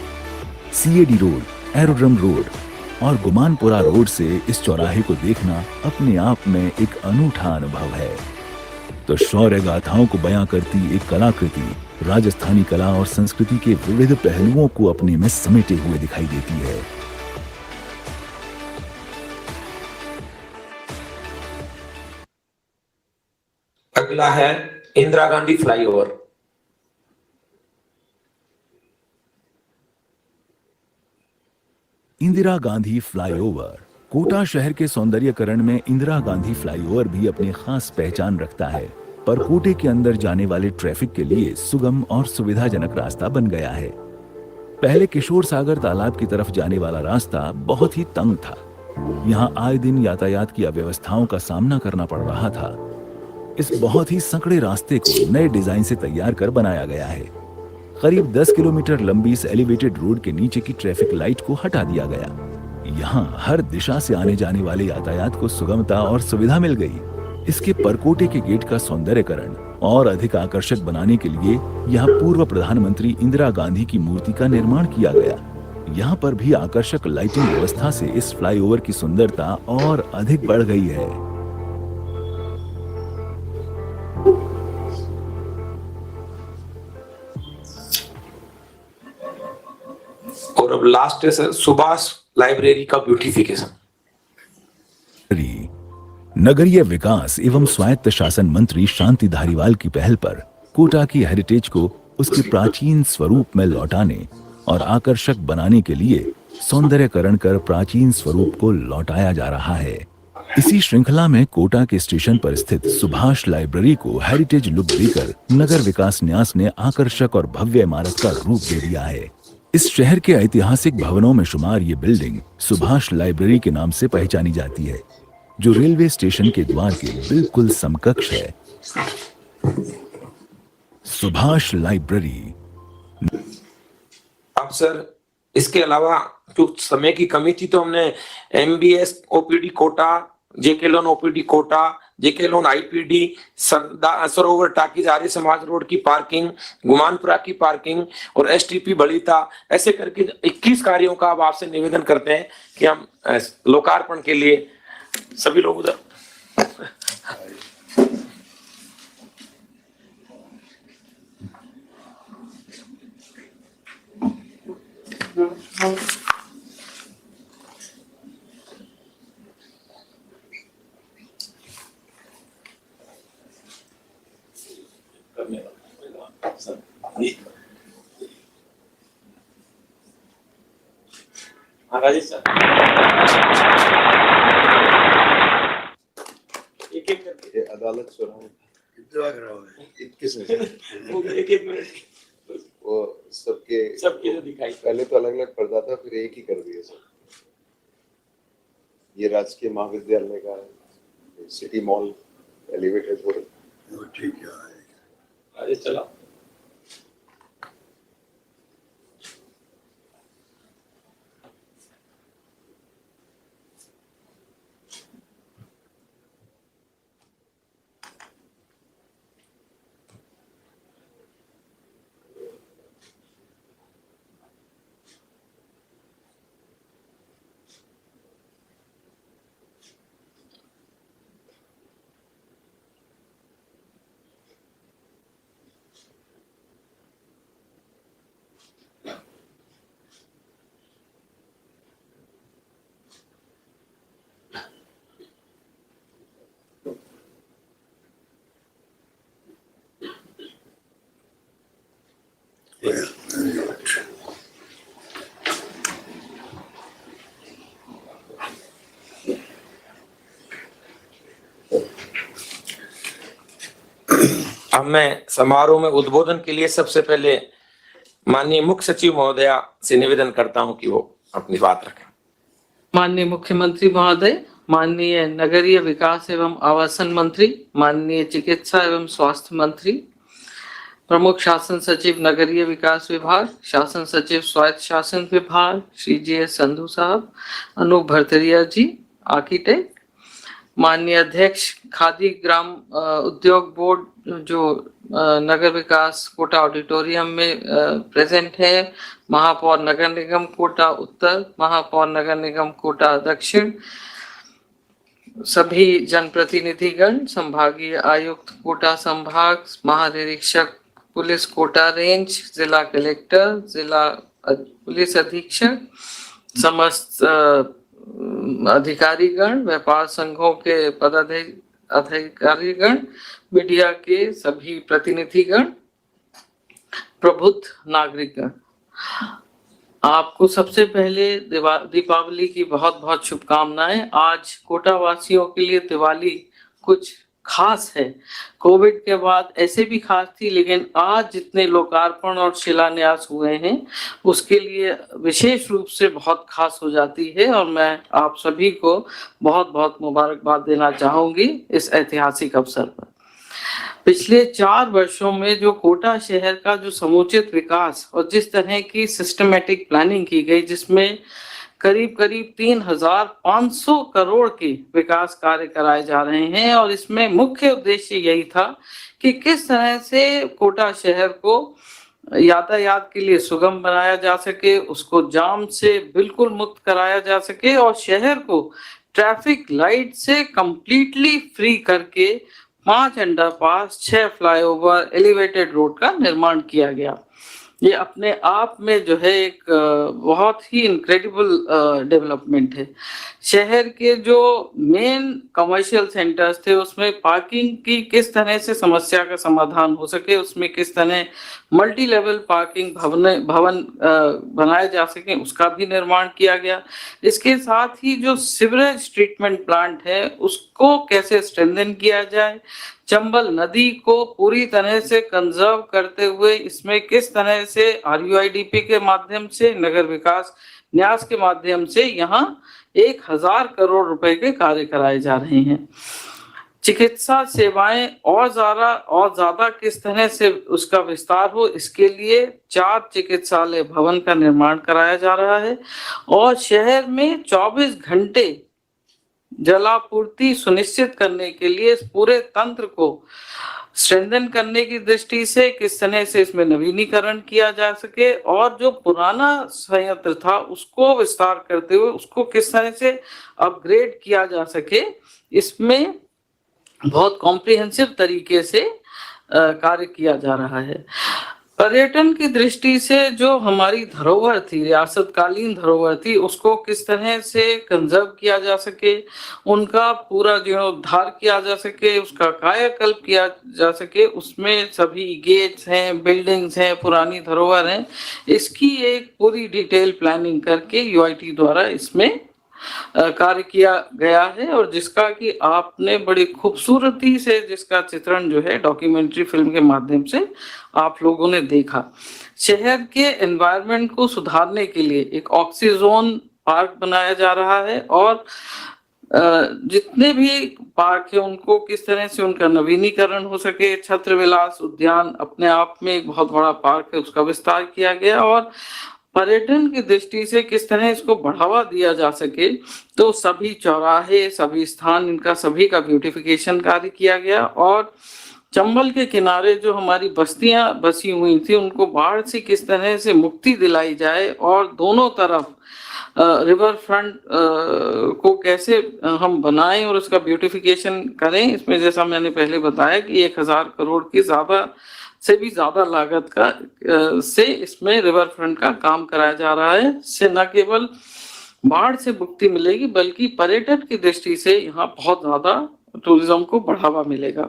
सीएडी रोड, एरोड्रम रोड, और गुमानपुरा रोड से इस चौराहे को देखना अपने आप में एक अनूठा अनुभव है। तो शौर्य गाथाओं को बयां करती एक कलाकृति राजस्थानी कला और संस्कृति के विविध पहलुओं को अपने में समेटे हुए दिखाई देती है। अगला है इंदिरा गांधी फ्लाईओवर। इंदिरा गांधी फ्लाईओवर। कोटा शहर के सौंदर्यकरण में इंदिरा गांधी फ्लाईओवर भी अपनी खास पहचान रखता है, पर कोटे के अंदर जाने वाले ट्रैफिक के लिए सुगम और सुविधाजनक रास्ता बन गया है। पहले किशोर सागर तालाब की तरफ जाने वाला रास्ता बहुत ही तंग था। यहाँ आए दिन यातायात की अव्यवस्थाओं का सामना करना पड़ रहा था। इस बहुत ही संकड़े रास्ते को नए डिजाइन से तैयार कर बनाया गया है। करीब 10 किलोमीटर लंबी इस एलिवेटेड रोड के नीचे की ट्रैफिक लाइट को हटा दिया गया। यहाँ हर दिशा से आने जाने वाले यातायात को सुगमता और सुविधा मिल गई। इसके परकोटे के गेट का सौंदर्यकरण और अधिक आकर्षक बनाने के लिए यहाँ पूर्व प्रधानमंत्री इंदिरा गांधी की मूर्ति का निर्माण किया गया। यहाँ पर भी आकर्षक लाइटिंग व्यवस्था से इस फ्लाईओवर की सुंदरता और अधिक बढ़ गई है। और अब लास्ट है सर सुभाष लाइब्रेरी का ब्यूटिफिकेशन। नगरीय विकास एवं स्वायत्त शासन मंत्री शांति धारीवाल की पहल पर कोटा की हेरिटेज को उसके प्राचीन स्वरूप में लौटाने और आकर्षक बनाने के लिए सौंदर्यकरण कर प्राचीन स्वरूप को लौटाया जा रहा है। इसी श्रृंखला में कोटा के स्टेशन पर स्थित सुभाष लाइब्रेरी को हेरिटेज लुक देकर नगर विकास न्यास ने आकर्षक और भव्य इमारत का रूप दे दिया है। इस शहर के ऐतिहासिक भवनों में शुमार ये बिल्डिंग सुभाष लाइब्रेरी के नाम से पहचानी जाती है, जो रेलवे स्टेशन के द्वार के बिल्कुल समकक्ष है। सुभाष लाइब्रेरी। अब सर इसके अलावा कुछ समय की कमी थी तो हमने एमबीएस ओपीडी कोटा, जेके लोन ओपीडी कोटा, जेके लोन आईपीडी, सरोवर टाकीज, आर्य समाज रोड की पार्किंग, गुमानपुरा की पार्किंग और एसटीपी बड़ीता, ऐसे करके 21 कार्यों का अब आपसे निवेदन करते हैं कि हम लोकार्पण के लिए सभी लोग उधर राजेश सर एक एक करके अदालत चौराहे इंतजार कराओगे। किसने वो एक मिनट वो सबके जो दिखाई पहले तो अलग अलग पढ़ता था, फिर एक ही कर दिया सब। ये राजकीय महाविद्यालय का है, सिटी मॉल एलिवेटेड रोड। वो ठीक है। राजेश चला। अब मैं समारोह में उद्बोधन के लिए सबसे पहले माननीय मुख्य सचिव महोदया से निवेदन करता हूं कि वो अपनी बात रखें। माननीय मुख्यमंत्री महोदय, माननीय नगरीय विकास एवं आवासन मंत्री, माननीय चिकित्सा एवं स्वास्थ्य मंत्री, प्रमुख शासन सचिव नगरीय विकास विभाग, शासन सचिव स्वायत्त शासन विभाग श्री जी एस संधू साहब, अनूप भरतरिया जी आर्किटेक्ट, माननीय अध्यक्ष खादी ग्राम उद्योग बोर्ड जो नगर विकास कोटा ऑडिटोरियम में प्रेजेंट है, महापौर नगर निगम कोटा उत्तर, महापौर नगर निगम कोटा दक्षिण, सभी जनप्रतिनिधिगण, संभागीय आयुक्त कोटा संभाग, महानिरीक्षक पुलिस कोटा रेंज, जिला कलेक्टर, जिला पुलिस अधीक्षक, समस्त अधिकारीगण, व्यापार संघों के पदाधिकारीगण, मीडिया के सभी प्रतिनिधिगण, प्रबुद्ध नागरिकगण, आपको सबसे पहले दीपावली की बहुत बहुत शुभकामनाएं। आज कोटा वासियों के लिए दिवाली कुछ खास है। कोविड के बाद ऐसे भी खास थी, लेकिन आज जितने लोकार्पण और शिलान्यास हुए हैं उसके लिए विशेष रूप से बहुत खास हो जाती है, और मैं आप सभी को बहुत बहुत मुबारकबाद देना चाहूंगी इस ऐतिहासिक अवसर पर। पिछले 4 वर्षों में जो कोटा शहर का जो समुचित विकास और जिस तरह की सिस्टमेटिक प्लानिंग की गई, जिसमें करीब करीब 3,500 करोड़ के विकास कार्य कराए जा रहे हैं, और इसमें मुख्य उद्देश्य यही था कि किस तरह से कोटा शहर को यातायात के लिए सुगम बनाया जा सके, उसको जाम से बिल्कुल मुक्त कराया जा सके, और शहर को ट्रैफिक लाइट से कंप्लीटली फ्री करके 5 अंडरपास, 6 फ्लाईओवर, एलिवेटेड रोड का निर्माण किया गया। ये अपने आप में जो है एक बहुत ही इनक्रेडिबल डेवलपमेंट है। शहर के जो मेन कमर्शियल सेंटर्स थे उसमें पार्किंग की किस तरह से समस्या का समाधान हो सके, उसमें किस तरह मल्टी लेवल पार्किंग भवन बनाए जा सके, उसका भी निर्माण किया गया। इसके साथ ही जो सीवरेज ट्रीटमेंट प्लांट है उसको कैसे स्ट्रेंथन किया जाए, चंबल नदी को पूरी तरह से कंजर्व करते हुए इसमें किस तरह से RUIDP के माध्यम से, नगर विकास न्यास के माध्यम से यहाँ 1,000 करोड़ रुपए के कार्य कराए जा रहे हैं। चिकित्सा सेवाएं और ज्यादा किस तरह से उसका विस्तार हो, इसके लिए 4 चिकित्सालय भवन का निर्माण कराया जा रहा है, और शहर में 24 घंटे जलापूर्ति सुनिश्चित करने के लिए इस पूरे तंत्र को स्ट्रेंथन करने की दृष्टि से किस तरह से इसमें नवीनीकरण किया जा सके, और जो पुराना संयंत्र था उसको विस्तार करते हुए उसको किस तरह से अपग्रेड किया जा सके, इसमें बहुत कॉम्प्रिहेंसिव तरीके से कार्य किया जा रहा है। पर्यटन की दृष्टि से जो हमारी धरोहर थी, रियासतकालीन धरोहर थी, उसको किस तरह से कंजर्व किया जा सके, उनका पूरा जीर्णोद्धार किया जा सके, उसका कायाकल्प किया जा सके, उसमें सभी गेट्स हैं, बिल्डिंग्स हैं, पुरानी धरोहर हैं, इसकी एक पूरी डिटेल प्लानिंग करके UIT द्वारा इसमें कार्य किया गया है, और जिसका कि आपने बड़ी खूबसूरती से जिसका चित्रण जो है डॉक्यूमेंट्री फिल्म के माध्यम से आप लोगों ने देखा। शहर के एनवायरनमेंट को सुधारने के लिए एक ऑक्सीजोन पार्क बनाया जा रहा है, और जितने भी पार्क है उनको किस तरह से उनका नवीनीकरण हो सके। छत्र विलास उद्यान अपने आप में एक बहुत बड़ा पार्क है, उसका विस्तार किया गया, और पर्यटन की दृष्टि से किस तरह इसको बढ़ावा दिया जा सके, तो सभी चौराहे, सभी स्थान, इनका सभी का ब्यूटिफिकेशन कार्य किया गया, और चंबल के किनारे जो हमारी बस्तियां बसी हुई थी उनको बाढ़ से किस तरह से मुक्ति दिलाई जाए, और दोनों तरफ रिवर फ्रंट को कैसे हम बनाएं और उसका ब्यूटिफिकेशन करें। इसमें जैसा मैंने पहले बताया कि 1,000 करोड़ की से भी ज्यादा लागत का से इसमें रिवर फ्रंट का काम कराया जा रहा है। इससे न केवल बाढ़ से मुक्ति मिलेगी बल्कि पर्यटन की दृष्टि से यहाँ बहुत ज्यादा टूरिज्म को बढ़ावा मिलेगा,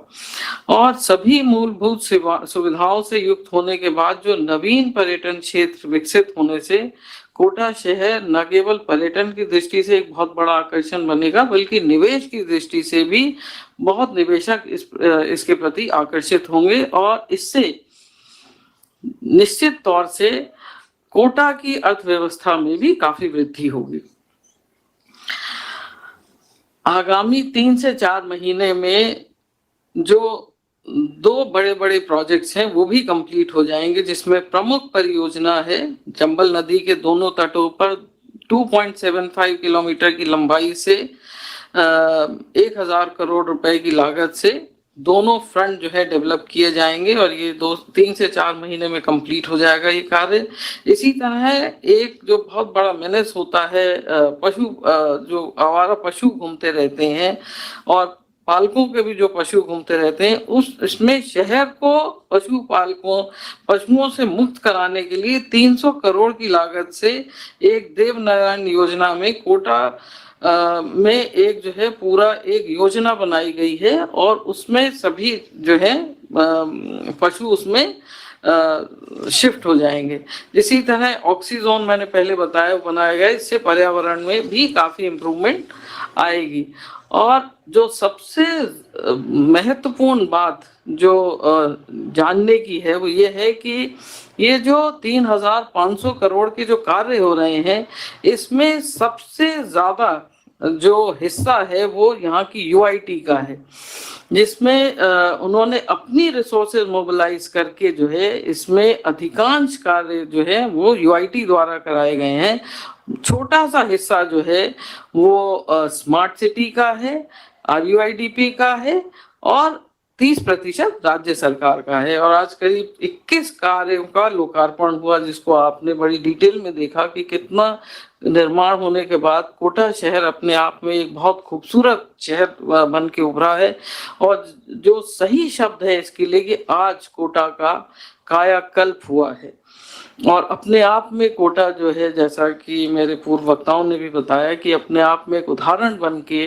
और सभी मूलभूत सुविधाओं से युक्त होने के बाद जो नवीन पर्यटन क्षेत्र विकसित होने से कोटा शहर न केवल पर्यटन की दृष्टि से एक बहुत बड़ा आकर्षण बनेगा बल्कि निवेश की दृष्टि से भी बहुत निवेशक इसके प्रति आकर्षित होंगे, और इससे निश्चित तौर से कोटा की अर्थव्यवस्था में भी काफी वृद्धि होगी। आगामी 3 से 4 महीने में जो 2 बड़े बड़े प्रोजेक्ट्स हैं वो भी कंप्लीट हो जाएंगे, जिसमें प्रमुख परियोजना है चंबल नदी के दोनों तटों पर 2.75 किलोमीटर की लंबाई से 1000 करोड़ रुपए की लागत से दोनों फ्रंट जो है डेवलप किए जाएंगे और ये 3 से 4 महीने में कंप्लीट हो जाएगा ये कार्य। इसी तरह एक जो बहुत बड़ा मेनेस होता है जो आवारा पशु घूमते रहते हैं और पालकों के भी जो पशु घूमते रहते हैं, इसमें शहर को पशुओं से मुक्त कराने के लिए 300 करोड़ की लागत से एक देवनारायण योजना में कोटा में एक जो है पूरा एक योजना बनाई गई है और उसमें सभी जो है पशु उसमें शिफ्ट हो जाएंगे। इसी तरह ऑक्सीजोन मैंने पहले बताया बनाया गया, इससे पर्यावरण में भी काफी इम्प्रूवमेंट आएगी। और जो सबसे महत्वपूर्ण बात जो जानने की है वो ये है कि ये जो 3500 करोड़ के जो कार्य हो रहे हैं, इसमें सबसे ज्यादा जो हिस्सा है वो यहाँ की यूआईटी का है, जिसमें उन्होंने अपनी रिसोर्सेज मोबिलाइज करके जो है इसमें अधिकांश कार्य जो है वो यूआईटी द्वारा कराए गए हैं। छोटा सा हिस्सा जो है वो स्मार्ट सिटी का है, आरयूआईडीपी का है और 30% राज्य सरकार का है। और आज करीब 21 कार्यों का लोकार्पण हुआ, जिसको आपने बड़ी डिटेल में देखा कि कितना निर्माण होने के बाद कोटा शहर अपने आप में एक बहुत खूबसूरत शहर बन के उभरा है। और जो सही शब्द है इसके लिए कि आज कोटा का कायाकल्प हुआ है और अपने आप में कोटा जो है, जैसा कि मेरे पूर्व वक्ताओं ने भी बताया, कि अपने आप में एक उदाहरण बन के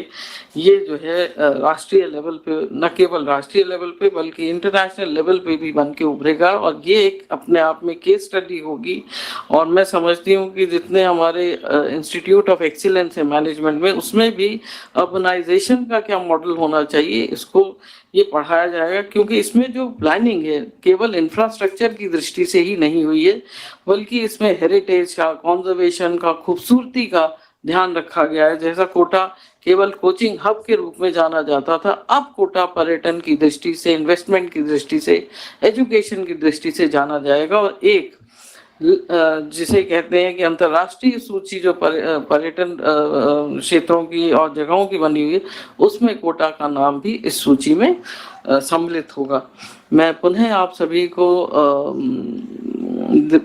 ये जो है राष्ट्रीय लेवल पे, न केवल राष्ट्रीय लेवल पे बल्कि इंटरनेशनल लेवल पे भी बन के उभरेगा और ये एक अपने आप में केस स्टडी होगी। और मैं समझती हूँ कि जितने हमारे इंस्टीट्यूट ऑफ एक्सीलेंस है मैनेजमेंट में, उसमें भी अर्बनाइजेशन का क्या मॉडल होना चाहिए इसको ये पढ़ाया जाएगा, क्योंकि इसमें जो प्लानिंग है केवल इंफ्रास्ट्रक्चर की दृष्टि से ही नहीं हुई है, बल्कि इसमें हेरिटेज का, कंजर्वेशन का, खूबसूरती का ध्यान रखा गया है। जैसा कोटा केवल कोचिंग हब के रूप में जाना जाता था, अब कोटा पर्यटन की दृष्टि से, इन्वेस्टमेंट की दृष्टि से, एजुकेशन की दृष्टि से जाना जाएगा। और एक जिसे कहते हैं कि अंतर्राष्ट्रीय सूची जो पर्यटन क्षेत्रों की और जगहों की बनी हुई है, उसमें कोटा का नाम भी इस सूची में सम्मिलित होगा। मैं पुनः आप सभी को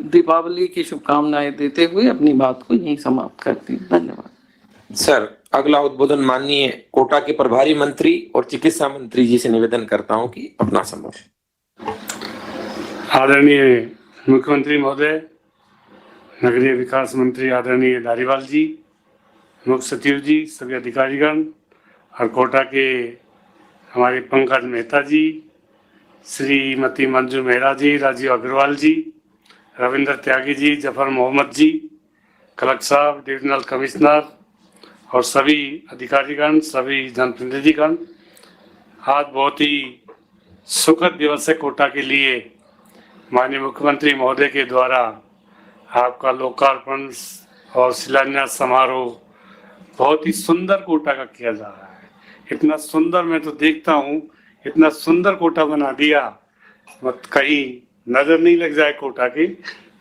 दीपावली की शुभकामनाएं देते हुए अपनी बात को यहीं समाप्त करती हूँ। धन्यवाद। सर, अगला उद्बोधन माननीय कोटा के प्रभारी मंत्री और चिकित्सा मंत्री जी से निवेदन करता हूँ कि अपना संबोधन। आदरणीय मुख्यमंत्री महोदय, नगरीय विकास मंत्री आदरणीय धारीवाल जी, मुख्य सचिव जी, सभी अधिकारीगण और कोटा के हमारे पंकज मेहता जी, श्रीमती मंजू मेहरा जी, राजीव अग्रवाल जी, रविंद्र त्यागी जी, जफर मोहम्मद जी, कलेक्टर साहब, डिविजनल कमिश्नर और सभी अधिकारीगण, सभी जनप्रतिनिधिगण, आज बहुत ही सुखद दिवस है कोटा के लिए। माननीय मुख्यमंत्री महोदय के द्वारा आपका लोकार्पण और शिलान्यास समारोह बहुत ही सुंदर कोटा का किया जा रहा है। इतना सुंदर मैं तो देखता हूँ, इतना सुंदर कोटा बना दिया, मत कहीं नजर नहीं लग जाए कोटा की।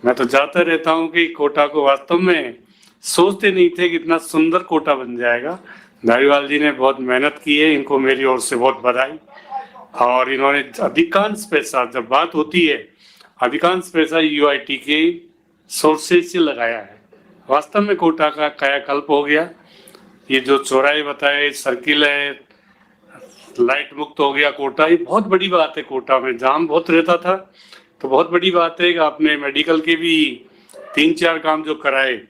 मैं तो जाता रहता हूँ कि कोटा को वास्तव में सोचते नहीं थे कि इतना सुंदर कोटा बन जाएगा। धारीवाल जी ने बहुत मेहनत की है, इनको मेरी ओर से बहुत बधाई। और इन्होंने अधिकांश पैसा, जब बात होती है, अधिकांश पैसा यूआईटी के सोर्सेज से लगाया है। वास्तव में कोटा का कायाकल्प हो गया। ये जो चौराहे बताए, सर्किल है, लाइट मुक्त हो गया कोटा, ये बहुत बड़ी बात है। कोटा में जाम बहुत रहता था, तो बहुत बड़ी बात है कि आपने मेडिकल के भी 3-4 काम जो कराए।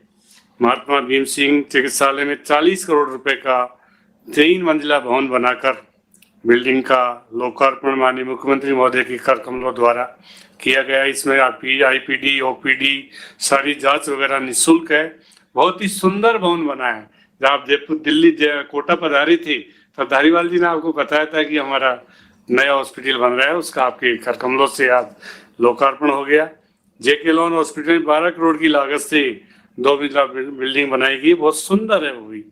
महात्मा भीम सिंह चिकित्सालय में 40 करोड़ रुपए का 3 मंजिला भवन बनाकर बिल्डिंग का लोकार्पण माननीय मुख्यमंत्री महोदय के कर कमलों द्वारा किया गया। इसमें आईपीडी, ओपीडी, सारी जांच वगैरह निःशुल्क है। बहुत ही सुंदर भवन बना है। जब आप जयपुर, दिल्ली, कोटा पधारी थी तो धारीवाल जी ने आपको बताया था कि हमारा नया हॉस्पिटल बन रहा है, उसका आपके कर कमलों से आज लोकार्पण हो गया। जेके लोन हॉस्पिटल में 12 करोड़ की लागत से 2 मंजिला बिल्डिंग बनाई गई, बहुत सुंदर है वो भी।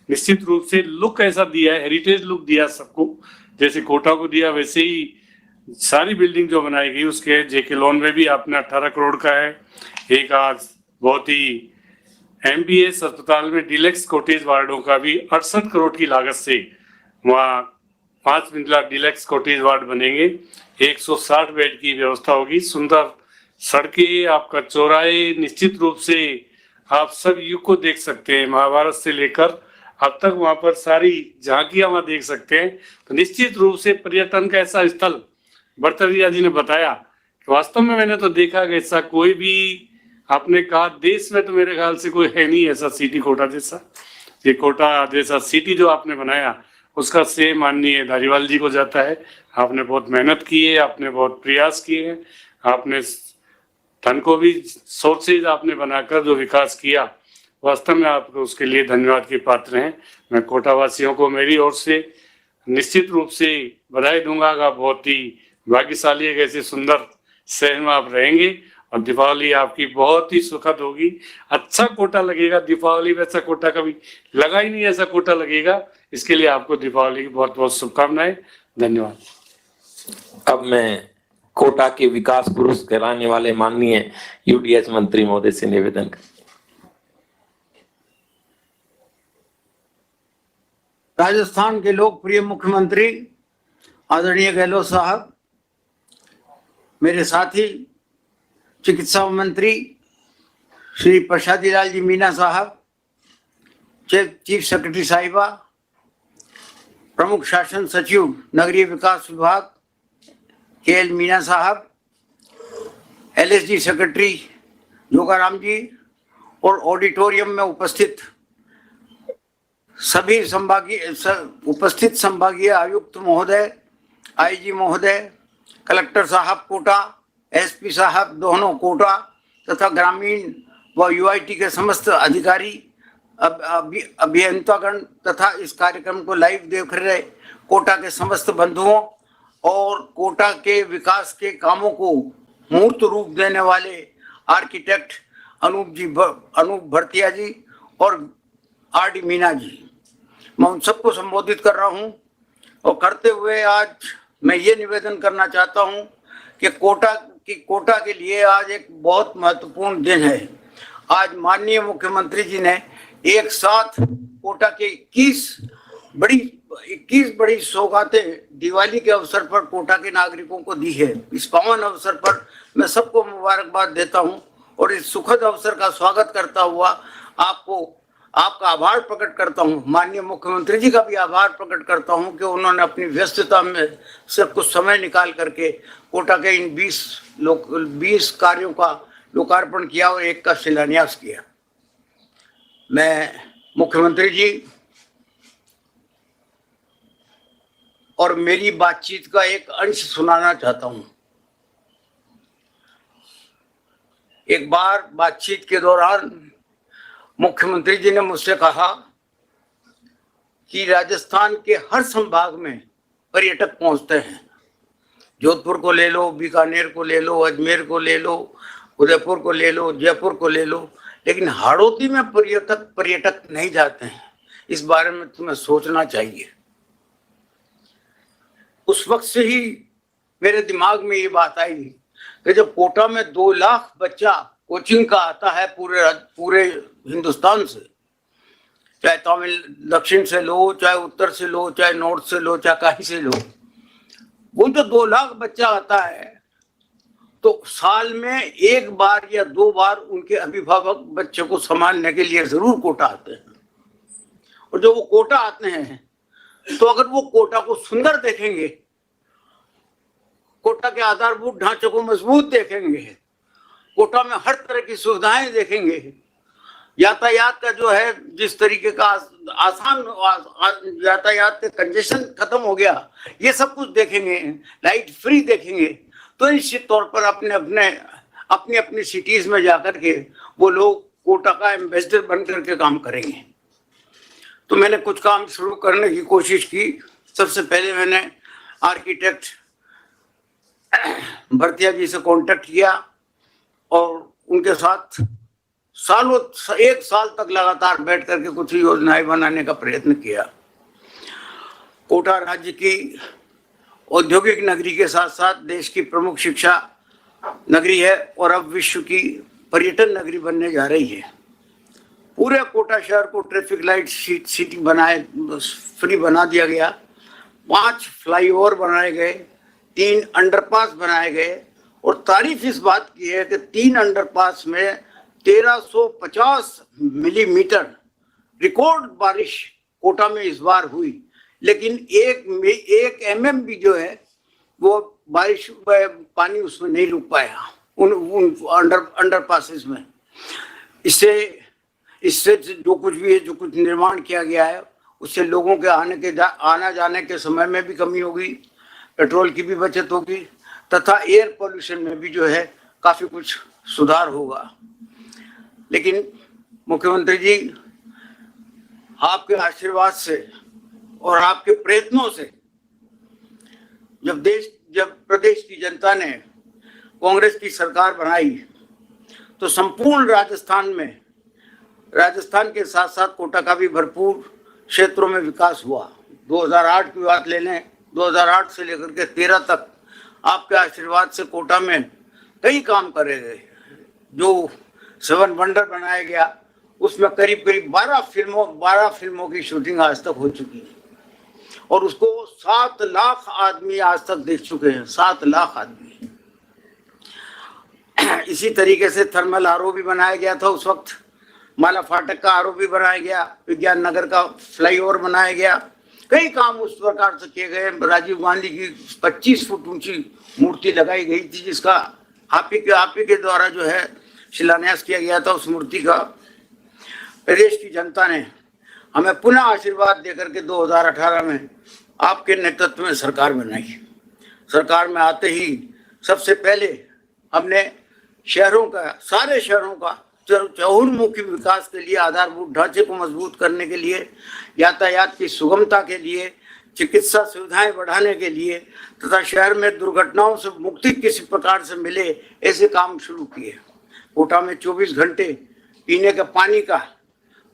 निश्चित रूप से लुक ऐसा दिया है, हेरिटेज लुक दिया सबको, जैसे कोटा को दिया वैसे ही सारी बिल्डिंग जो बनाई गई उसके जेके लोन में भी आपने 18 करोड़ का है। एक आज बहुत ही MBS अस्पताल में डिलक्स कॉटेज वार्डों का भी 68 करोड़ की लागत से वहाँ 5 मंजिला डिलक्स कॉटेज वार्ड बनेंगे। 160 बेड की व्यवस्था होगी। सुंदर सड़कें, आपका चौराहे, निश्चित रूप से आप सब युग को देख सकते हैं। महाभारत से लेकर अब तक वहां पर सारी झांकियां वहां देख सकते हैं। तो निश्चित रूप से पर्यटन का ऐसा स्थल बड़तरिया जी ने बताया कि वास्तव में मैंने तो देखा कि ऐसा कोई भी, आपने कहा देश में तो मेरे ख्याल से कोई है नहीं ऐसा सिटी कोटा जैसा। ये कोटा जैसा सिटी जो आपने बनाया उसका श्रेय माननीय धारीवाल जी को जाता है। आपने बहुत मेहनत की है, आपने बहुत प्रयास किए हैं, आपने धन को भी सोर्सेज आपने बनाकर जो विकास किया, वास्तव में आपको उसके लिए धन्यवाद के पात्र हैं। मैं कोटा वासियों को मेरी ओर से निश्चित रूप से बधाई दूंगा कि बहुत ही भाग्यशाली है, ऐसे सुंदर शहर में आप रहेंगे और दीपावली आपकी बहुत ही सुखद होगी। अच्छा कोटा लगेगा दीपावली, वैसा कोटा कभी लगा ही नहीं, ऐसा कोटा लगेगा। इसके लिए आपको दीपावली की बहुत बहुत शुभकामनाएं। धन्यवाद। अब मैं कोटा के विकास पुरुष कहलाने वाले माननीय UDH मंत्री महोदय से निवेदन कर। राजस्थान के लोकप्रिय मुख्यमंत्री आदरणीय गहलोत साहब, मेरे साथी चिकित्सा मंत्री श्री प्रसादी लाल जी मीना साहब, चीफ सेक्रेटरी साहिबा, प्रमुख शासन सचिव नगरीय विकास विभाग KL मीना साहब, LSD सेक्रेटरी जोगाराम जी और ऑडिटोरियम में उपस्थित सभी उपस्थित संभागीय आयुक्त महोदय, IG महोदय, कलेक्टर साहब कोटा, SP साहब दोनों कोटा तथा ग्रामीण व UIT के समस्त अधिकारी, अभियंतागण तथा इस कार्यक्रम को लाइव देख रहे कोटा के समस्त बंधुओं और कोटा के विकास के कामों को मूर्त रूप देने वाले आर्किटेक्ट अनूप भरतिया जी और RD मीना जी, मैं उन सबको संबोधित कर रहा हूं। और करते हुए आज मैं ये निवेदन करना चाहता हूं कि कोटा के लिए आज एक बहुत महत्वपूर्ण दिन है। आज माननीय मुख्यमंत्री जी ने एक साथ कोटा के 21 बड़ी सौगातें दिवाली के अवसर पर कोटा के नागरिकों को दी है। इस पावन अवसर पर मैं सबको मुबारकबाद देता हूं और इस सुखद अवसर का स्वागत करता हुआ आपका आभार प्रकट करता हूं। माननीय मुख्यमंत्री जी का भी आभार प्रकट करता हूं कि उन्होंने अपनी व्यस्तता में से कुछ समय निकाल करके कोटा के इन 20 कार्यों का लोकार्पण किया और एक का शिलान्यास किया। मैं मुख्यमंत्री जी और मेरी बातचीत का एक अंश सुनाना चाहता हूं। एक बार बातचीत के दौरान मुख्यमंत्री जी ने मुझसे कहा कि राजस्थान के हर संभाग में पर्यटक पहुंचते हैं। जोधपुर को ले लो, बीकानेर को ले लो, अजमेर को ले लो, उदयपुर को ले लो, जयपुर को ले लो, लेकिन हाड़ौती में पर्यटक नहीं जाते हैं। इस बारे में तुम्हें सोचना चाहिए। उस वक्त से ही मेरे दिमाग में ये बात आई कि जब कोटा में 2 लाख बच्चा कोचिंग का आता है पूरे हिंदुस्तान से, चाहे तमिल दक्षिण से लो, चाहे उत्तर से लो, चाहे नॉर्थ से लो, चाहे कहीं से लो, वो जो 2 लाख बच्चा आता है तो साल में 1 बार या 2 बार उनके अभिभावक बच्चे को संभालने के लिए जरूर कोटा आते हैं। और जब वो कोटा आते हैं तो अगर वो कोटा को सुंदर देखेंगे, कोटा के आधारभूत ढांचे को मजबूत देखेंगे, कोटा में हर तरह की सुविधाएं देखेंगे, यातायात का जो है जिस तरीके का आसान यातायात के कंजेशन खत्म हो गया, ये सब कुछ देखेंगे, लाइट फ्री देखेंगे, तो निश्चित तौर पर अपनी सिटीज में जाकर के वो लोग कोटा का एम्बेसडर बन करके काम करेंगे। तो मैंने कुछ काम शुरू करने की कोशिश की। सबसे पहले मैंने आर्किटेक्ट भरतिया जी से कांटेक्ट किया और उनके साथ 1 साल तक लगातार बैठ करके कुछ योजनाएं बनाने का प्रयत्न किया। कोटा राज्य की औद्योगिक नगरी के साथ साथ देश की प्रमुख शिक्षा नगरी है और अब विश्व की पर्यटन नगरी बनने जा रही है। पूरे कोटा शहर को ट्रैफिक लाइट सिटी बनाए फ्री बना दिया गया। 5 फ्लाईओवर बनाए गए, 3 अंडरपास बनाए गए और तारीफ इस बात की है कि 3 अंडरपास में 1350 मिलीमीटर रिकॉर्ड बारिश कोटा में इस बार हुई, लेकिन एक एमएम भी जो है वो बारिश पानी उसमें नहीं रुक पाया उन अंडरपासेस में। इससे जो कुछ भी है, जो कुछ निर्माण किया गया है, उससे लोगों के आना जाने के समय में भी कमी होगी, पेट्रोल की भी बचत होगी तथा एयर पोल्यूशन में भी जो है काफी कुछ सुधार होगा। लेकिन मुख्यमंत्री जी, आपके आशीर्वाद से और आपके प्रयत्नों से जब प्रदेश की जनता ने कांग्रेस की सरकार बनाई तो संपूर्ण राजस्थान के साथ साथ कोटा का भी भरपूर क्षेत्रों में विकास हुआ। 2008 की बात ले लें, 2008 से लेकर के 13 तक आपके आशीर्वाद से कोटा में कई काम करे गए। जो 7 वंडर बनाया गया उसमें करीब 12 फिल्मों की शूटिंग आज तक हो चुकी है और उसको 7 लाख आदमी आज तक देख चुके हैं। 7 लाख आदमी। इसी तरीके से थर्मल आरओ भी बनाया गया था उस वक्त, माला फाटक का आरओ भी बनाया गया, विज्ञान नगर का फ्लाईओवर बनाया गया, कई काम उस प्रकार से किए गए। राजीव गांधी की 25 फुट ऊंची मूर्ति लगाई गई थी जिसका आप ही के द्वारा जो है शिलान्यास किया गया था। उस मूर्ति का प्रदेश की जनता ने हमें पुनः आशीर्वाद देकर के 2018 में आपके नेतृत्व में सरकार बनाई। सरकार में आते ही सबसे पहले हमने सारे शहरों का चहुर्मुखी विकास के लिए, आधारभूत ढांचे को मजबूत करने के लिए, यातायात की सुगमता के लिए, चिकित्सा सुविधाएं बढ़ाने के लिए तथा शहर में दुर्घटनाओं से मुक्ति किसी प्रकार से मिले, ऐसे काम शुरू किए। कोटा में 24 घंटे पीने के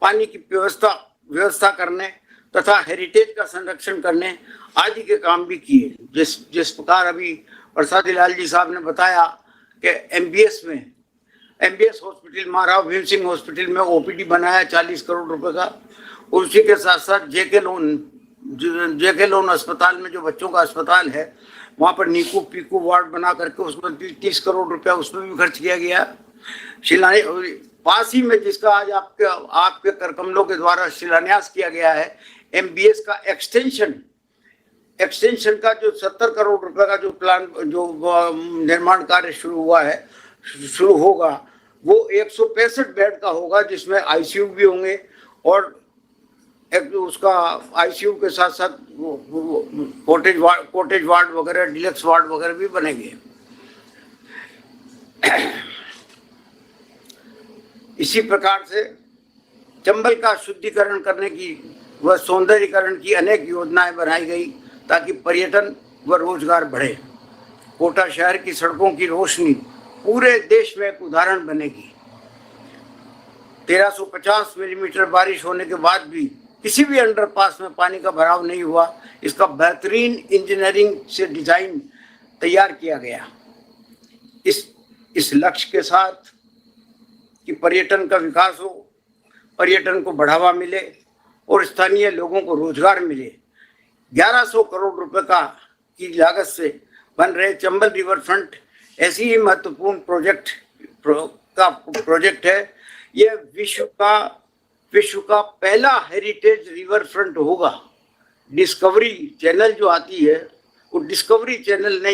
पानी की व्यवस्था करने तथा हेरिटेज का संरक्षण करने आदि के काम भी किए। जिस प्रकार अभी प्रसादी लाल जी साहब ने बताया कि MBS hospital, Maharao Bhim Singh hospital में ओपीडी बनाया 40 करोड़ रुपए का। उसी के साथ साथ जेके लोन अस्पताल में, जो बच्चों का अस्पताल है, वहाँ पर नीकू पीकू वार्ड बना करके उसमें 30 करोड़ रुपया उसमें भी खर्च किया गया। पास ही में जिसका आज आपके करकमलों के द्वारा शिलान्यास किया गया है, एमबीएस का एक्सटेंशन का जो 70 करोड़ रुपए का जो निर्माण कार्य शुरू होगा, वो 165 बेड का होगा, जिसमें आईसीयू भी होंगे और उसका आईसीयू के साथ साथ कॉटेज वार्ड वगैरह, डिलक्स वार्ड वगैरह भी बनेंगे। इसी प्रकार से चंबल का शुद्धिकरण करने की व सौंदर्यीकरण की अनेक योजनाएं बनाई गई ताकि पर्यटन व रोजगार बढ़े। कोटा शहर की सड़कों की रोशनी पूरे देश में एक उदाहरण बनेगी। 1350 मिलीमीटर बारिश होने के बाद भी किसी भी अंडरपास में पानी का भराव नहीं हुआ। इसका बेहतरीन इंजीनियरिंग से डिजाइन तैयार किया गया। इस लक्ष्य के साथ कि पर्यटन का विकास हो, पर्यटन को बढ़ावा मिले और स्थानीय लोगों को रोजगार मिले, 1100 करोड़ रुपए की लागत से बन रहे चंबल रिवर फ्रंट ऐसी ही महत्वपूर्ण प्रोजेक्ट है। यह विश्व का पहला हेरिटेज रिवर फ्रंट होगा। डिस्कवरी चैनल जो आती है, वो डिस्कवरी चैनल ने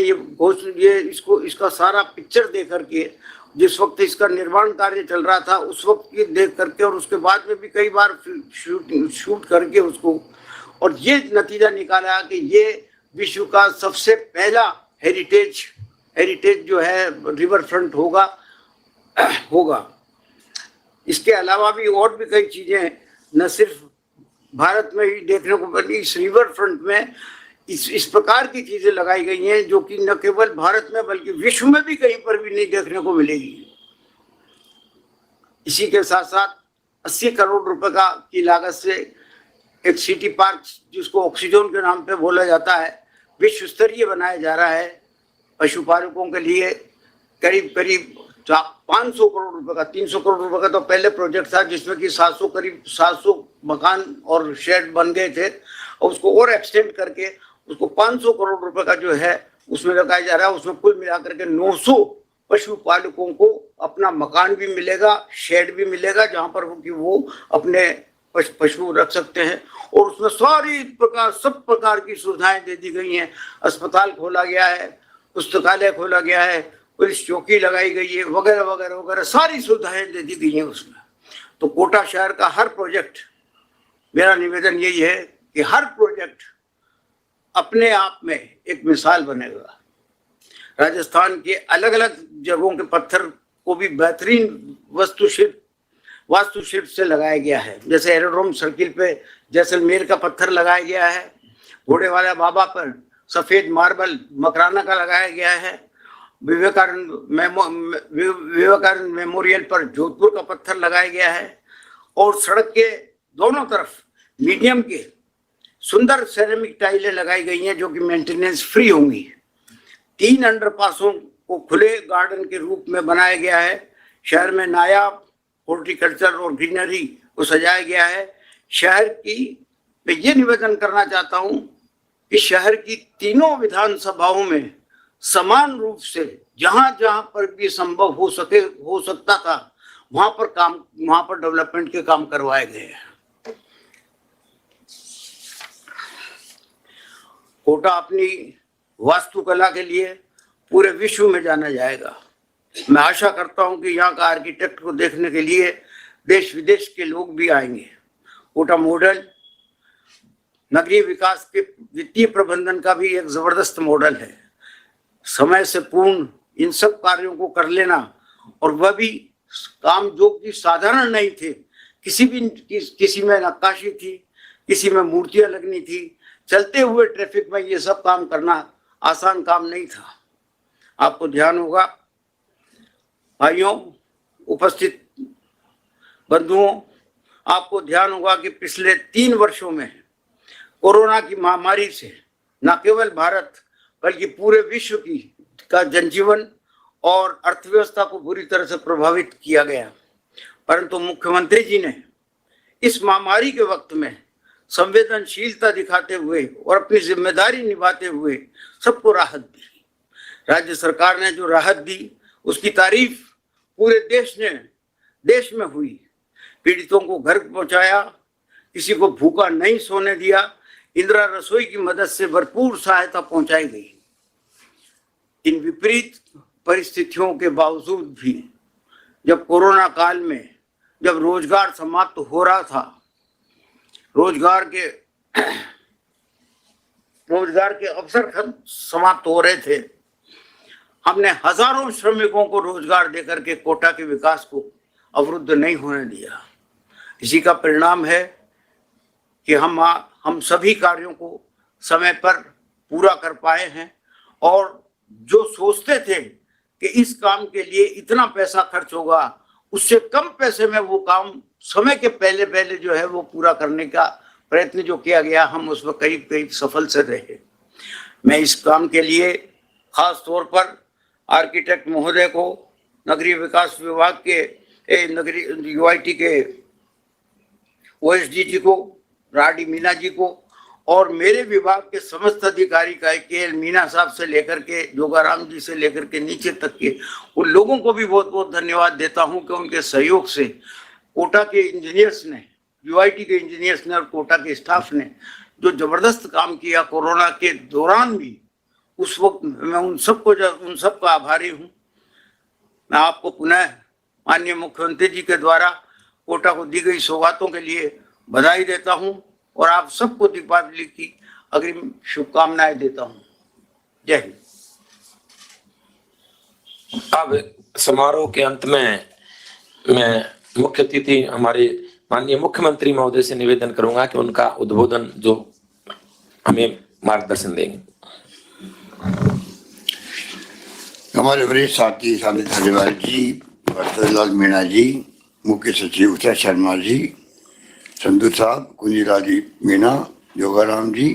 इसका सारा पिक्चर देख करके, जिस वक्त इसका निर्माण कार्य चल रहा था उस वक्त की देख करके और उसके बाद में भी कई बार शूट करके उसको, और ये नतीजा निकाला कि ये विश्व का सबसे पहला हेरिटेज जो है रिवर फ्रंट होगा। इसके अलावा भी और भी कई चीजें न सिर्फ भारत में ही देखने को मिली, इस रिवर फ्रंट में इस प्रकार की चीजें लगाई गई हैं जो कि न केवल भारत में बल्कि विश्व में भी कहीं पर भी नहीं देखने को मिलेगी। इसी के साथ साथ 80 करोड़ रुपए की लागत से एक सिटी पार्क, जिसको ऑक्सीजन के नाम पे बोला जाता है, विश्व स्तरीय बनाया जा रहा है। पशुपालकों के लिए करीब 500 करोड़ रुपए का, 300 करोड़ रुपए का तो पहले प्रोजेक्ट था जिसमें कि 700 करीब 700 मकान और शेड बन गए थे, और उसको और एक्सटेंड करके उसको 500 करोड़ रुपए का जो है उसमें लगाया जा रहा है। उसमें कुल मिलाकर के 900 पशुपालकों को अपना मकान भी मिलेगा, शेड भी मिलेगा, जहां पर कि वो अपने पशु रख सकते हैं। और उसमें सारी प्रकार सब प्रकार की सुविधाएं दे दी गई हैं। अस्पताल खोला गया है, पुस्तकालय खोला गया है, पुलिस चौकी लगाई गई है, वगैरह वगैरह वगैरह सारी सुविधाएं दे दी गई हैं उसमें। तो कोटा शहर का हर प्रोजेक्ट, मेरा निवेदन यही है कि हर प्रोजेक्ट अपने आप में एक मिसाल बनेगा। राजस्थान के अलग अलग जगहों के पत्थर को भी बेहतरीन वास्तुशिल्प से लगाया गया है। जैसे एरोड्रोम सर्किल पे जैसलमेर का पत्थर लगाया गया है, घोड़े वाला बाबा पर सफेद मार्बल मकराना का लगाया गया है, विवेकानंद मेमोरियल पर जोधपुर का पत्थर लगाया गया है, और सड़क के दोनों तरफ मीडियम के सुंदर सेरेमिक टाइलें लगाई गई हैं जो कि मेंटेनेंस फ्री होंगी। 3 अंडरपासों को खुले गार्डन के रूप में बनाया गया है। शहर में नायाब हॉर्टिकल्चर और ग्रीनरी को सजाया गया है। शहर की मैं ये निवेदन करना चाहता हूं कि शहर की तीनों विधानसभाओं में समान रूप से जहां जहां पर भी संभव हो सकता था वहां पर डेवलपमेंट के काम करवाए गए हैं। कोटा अपनी वास्तुकला के लिए पूरे विश्व में जाना जाएगा। मैं आशा करता हूं कि यहाँ का आर्किटेक्ट को देखने के लिए देश विदेश के लोग भी आएंगे। कोटा मॉडल नगरीय विकास के वित्तीय प्रबंधन का भी एक जबरदस्त मॉडल है। समय से पूर्ण इन सब कार्यों को कर लेना, और वह भी काम जो कि साधारण नहीं थे। किसी में नक्काशी थी, किसी में मूर्तियां लगनी थी। चलते हुए ट्रैफिक में ये सब काम करना आसान काम नहीं था। आपको ध्यान होगा भाइयों, उपस्थित बंधुओं, आपको ध्यान होगा कि पिछले 3 वर्षों में कोरोना की महामारी से न केवल भारत बल्कि पूरे विश्व का जनजीवन और अर्थव्यवस्था को बुरी तरह से प्रभावित किया गया। परंतु मुख्यमंत्री जी ने इस महामारी के वक्त में संवेदनशीलता दिखाते हुए और अपनी जिम्मेदारी निभाते हुए सबको राहत दी। राज्य सरकार ने जो राहत दी उसकी तारीफ पूरे देश में हुई। पीड़ितों को घर पहुंचाया, किसी को भूखा नहीं सोने दिया। इंदिरा रसोई की मदद से भरपूर सहायता पहुंचाई गई। इन विपरीत परिस्थितियों के बावजूद भी जब कोरोना काल में जब रोजगार समाप्त हो रहा था, रोजगार के अवसर समाप्त हो रहे थे, हमने हजारों श्रमिकों को रोजगार देकर के कोटा के विकास को अवरुद्ध नहीं होने दिया। इसी का परिणाम है कि हम सभी कार्यों को समय पर पूरा कर पाए हैं। और जो सोचते थे कि इस काम के लिए इतना पैसा खर्च होगा, उससे कम पैसे में वो काम समय के पहले जो है वो पूरा करने का प्रयत्न जो किया गया, हम उसमें करीब सफल से रहे। मैं इस काम के लिए खास तौर पर आर्किटेक्ट महोदय को, नगरीय विकास विभाग के नगरीय यूआईटी के ओएसडी जी को, राडी मीना जी को, और मेरे विभाग के समस्त अधिकारी KL मीना साहब से लेकर के जोगाराम जी से लेकर के नीचे तक के उन लोगों को भी बहुत बहुत धन्यवाद देता हूं कि उनके सहयोग से कोटा के इंजीनियर्स ने, यूआईटी के इंजीनियर्स ने और कोटा के स्टाफ ने जो जबरदस्त काम किया कोरोना के दौरान भी, उस वक्त मैं उन सबका आभारी हूं। मैं आपको पुनः माननीय मुख्यमंत्री जी के द्वारा कोटा को दी गई सौगातों के लिए बधाई देता हूं और आप सबको दीपावली की अग्रिम शुभकामनाएं देता हूं। जय हिंद। अब समारोह के अंत में मैं मुख्य अतिथि हमारे माननीय मुख्यमंत्री महोदय से निवेदन करूंगा कि उनका उद्बोधन जो हमें मार्गदर्शन देंगे। हमारे वरिष्ठ साथी शांति धारीवाल जी, प्रसादीलाल मीणा जी, मुख्य सचिव उषा शर्मा जी, संधू साहब, कुंजीलाल मीणा, जोगाराम जी,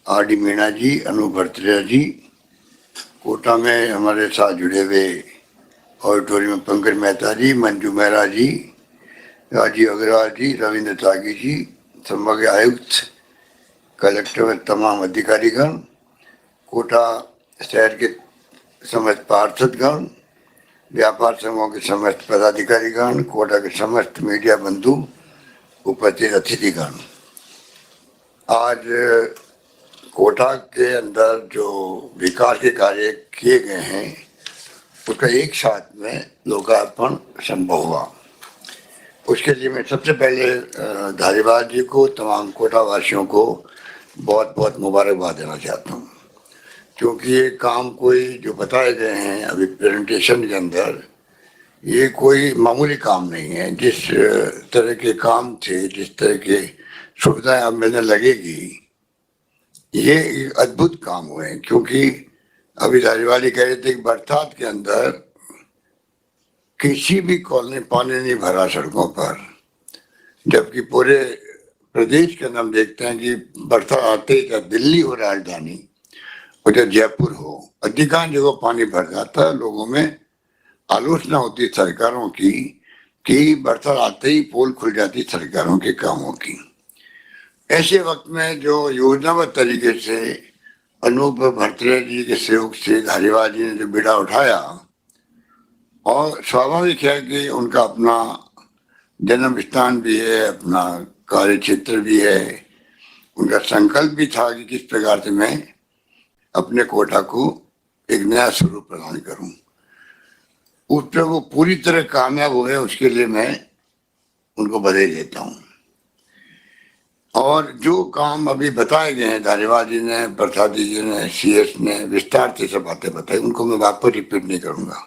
RD मीणा जी, अनु भरतरिया जी, कोटा में हमारे साथ जुड़े हुए ऑडिटोरियम में पंकज मेहता जी, मंजू मेहरा जी, राजीव अग्रवाल जी, रविंद्र त्यागी जी, संभागीय आयुक्त, कलेक्टर में तमाम अधिकारीगण, कोटा शहर के समस्त पार्षदगण, व्यापार संघों के समस्त पदाधिकारीगण, कोटा के समस्त मीडिया बंधु, उपस्थित अतिथिगण। आज कोटा के अंदर जो विकास के कार्य किए गए हैं उसका एक साथ में लोकार्पण संभव हुआ। उसके लिए मैं सबसे पहले धारीवाल जी को, तमाम कोटा वासियों को बहुत बहुत मुबारकबाद देना चाहता हूँ, क्योंकि ये काम कोई जो बताए गए हैं अभी प्रेजेंटेशन के अंदर, ये कोई मामूली काम नहीं है। जिस तरह के काम थे, जिस तरह के सुविधाएं अब मिलने लगेगी, ये एक अद्भुत काम हुए हैं। क्योंकि अभी धारीवाली कह रहे थे कि बरसात के अंदर किसी भी कॉलोनी पानी नहीं भरा सड़कों पर, जबकि पूरे प्रदेश के अंदर हम देखते हैं कि बरसात आते ही, चाहे दिल्ली हो राजधानी और चाहे जयपुर हो, अधिकांश जगह पानी भर जाता है। लोगों में आलोचना होती सरकारों की कि बरसात आते ही पोल खुल जाती सरकारों के कामों की। ऐसे वक्त में जो योजनाबद्ध तरीके से अनूप भरतरे जी के सहयोग से धारीवाल जी ने जो बीड़ा उठाया, और स्वाभाविक है कि उनका अपना जन्म स्थान भी है, अपना कार्य क्षेत्र भी है, उनका संकल्प भी था कि किस प्रकार से मैं अपने कोटा को एक नया स्वरूप प्रदान करूं। उस पर वो पूरी तरह कामयाब हुए, उसके लिए मैं उनको बधाई देता हूं। और जो काम अभी बताए गए हैं, धारीवाल जी ने, प्रसादी जी ने, CS ने विस्तार से सब बातें बताई, उनको मैं वापस रिपीट नहीं करूंगा।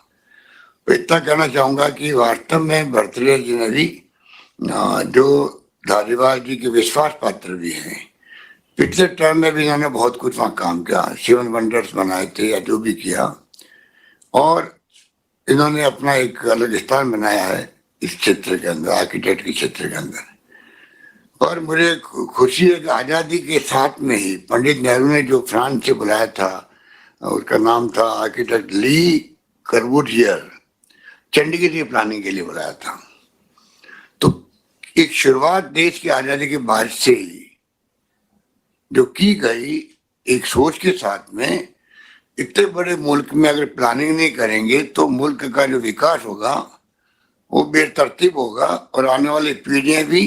तो इतना कहना चाहूंगा कि वास्तव में भरतरे जी ने भी जो धारीवाल जी के विश्वास पात्र भी हैं। पिछले टर्म में भी इन्होंने बहुत कुछ वहाँ काम किया, 7 वंडर्स बनाए थे या जो भी किया, और इन्होंने अपना एक अलग स्थान बनाया है इस क्षेत्र के अंदर, आर्किटेक्ट के क्षेत्र के अंदर। और मुझे खुशी है कि आज़ादी के साथ में ही पंडित नेहरू ने जो फ्रांस से बुलाया था, उसका नाम था आर्किटेक्ट ली कर्बूजियर, चंडीगढ़ की प्लानिंग के लिए बुलाया था। तो एक शुरुआत देश की आज़ादी के बाद से ही जो की गई एक सोच के साथ में, इतने बड़े मुल्क में अगर प्लानिंग नहीं करेंगे तो मुल्क का जो विकास होगा वो बेतरतीब होगा और आने वाली पीढ़ियां भी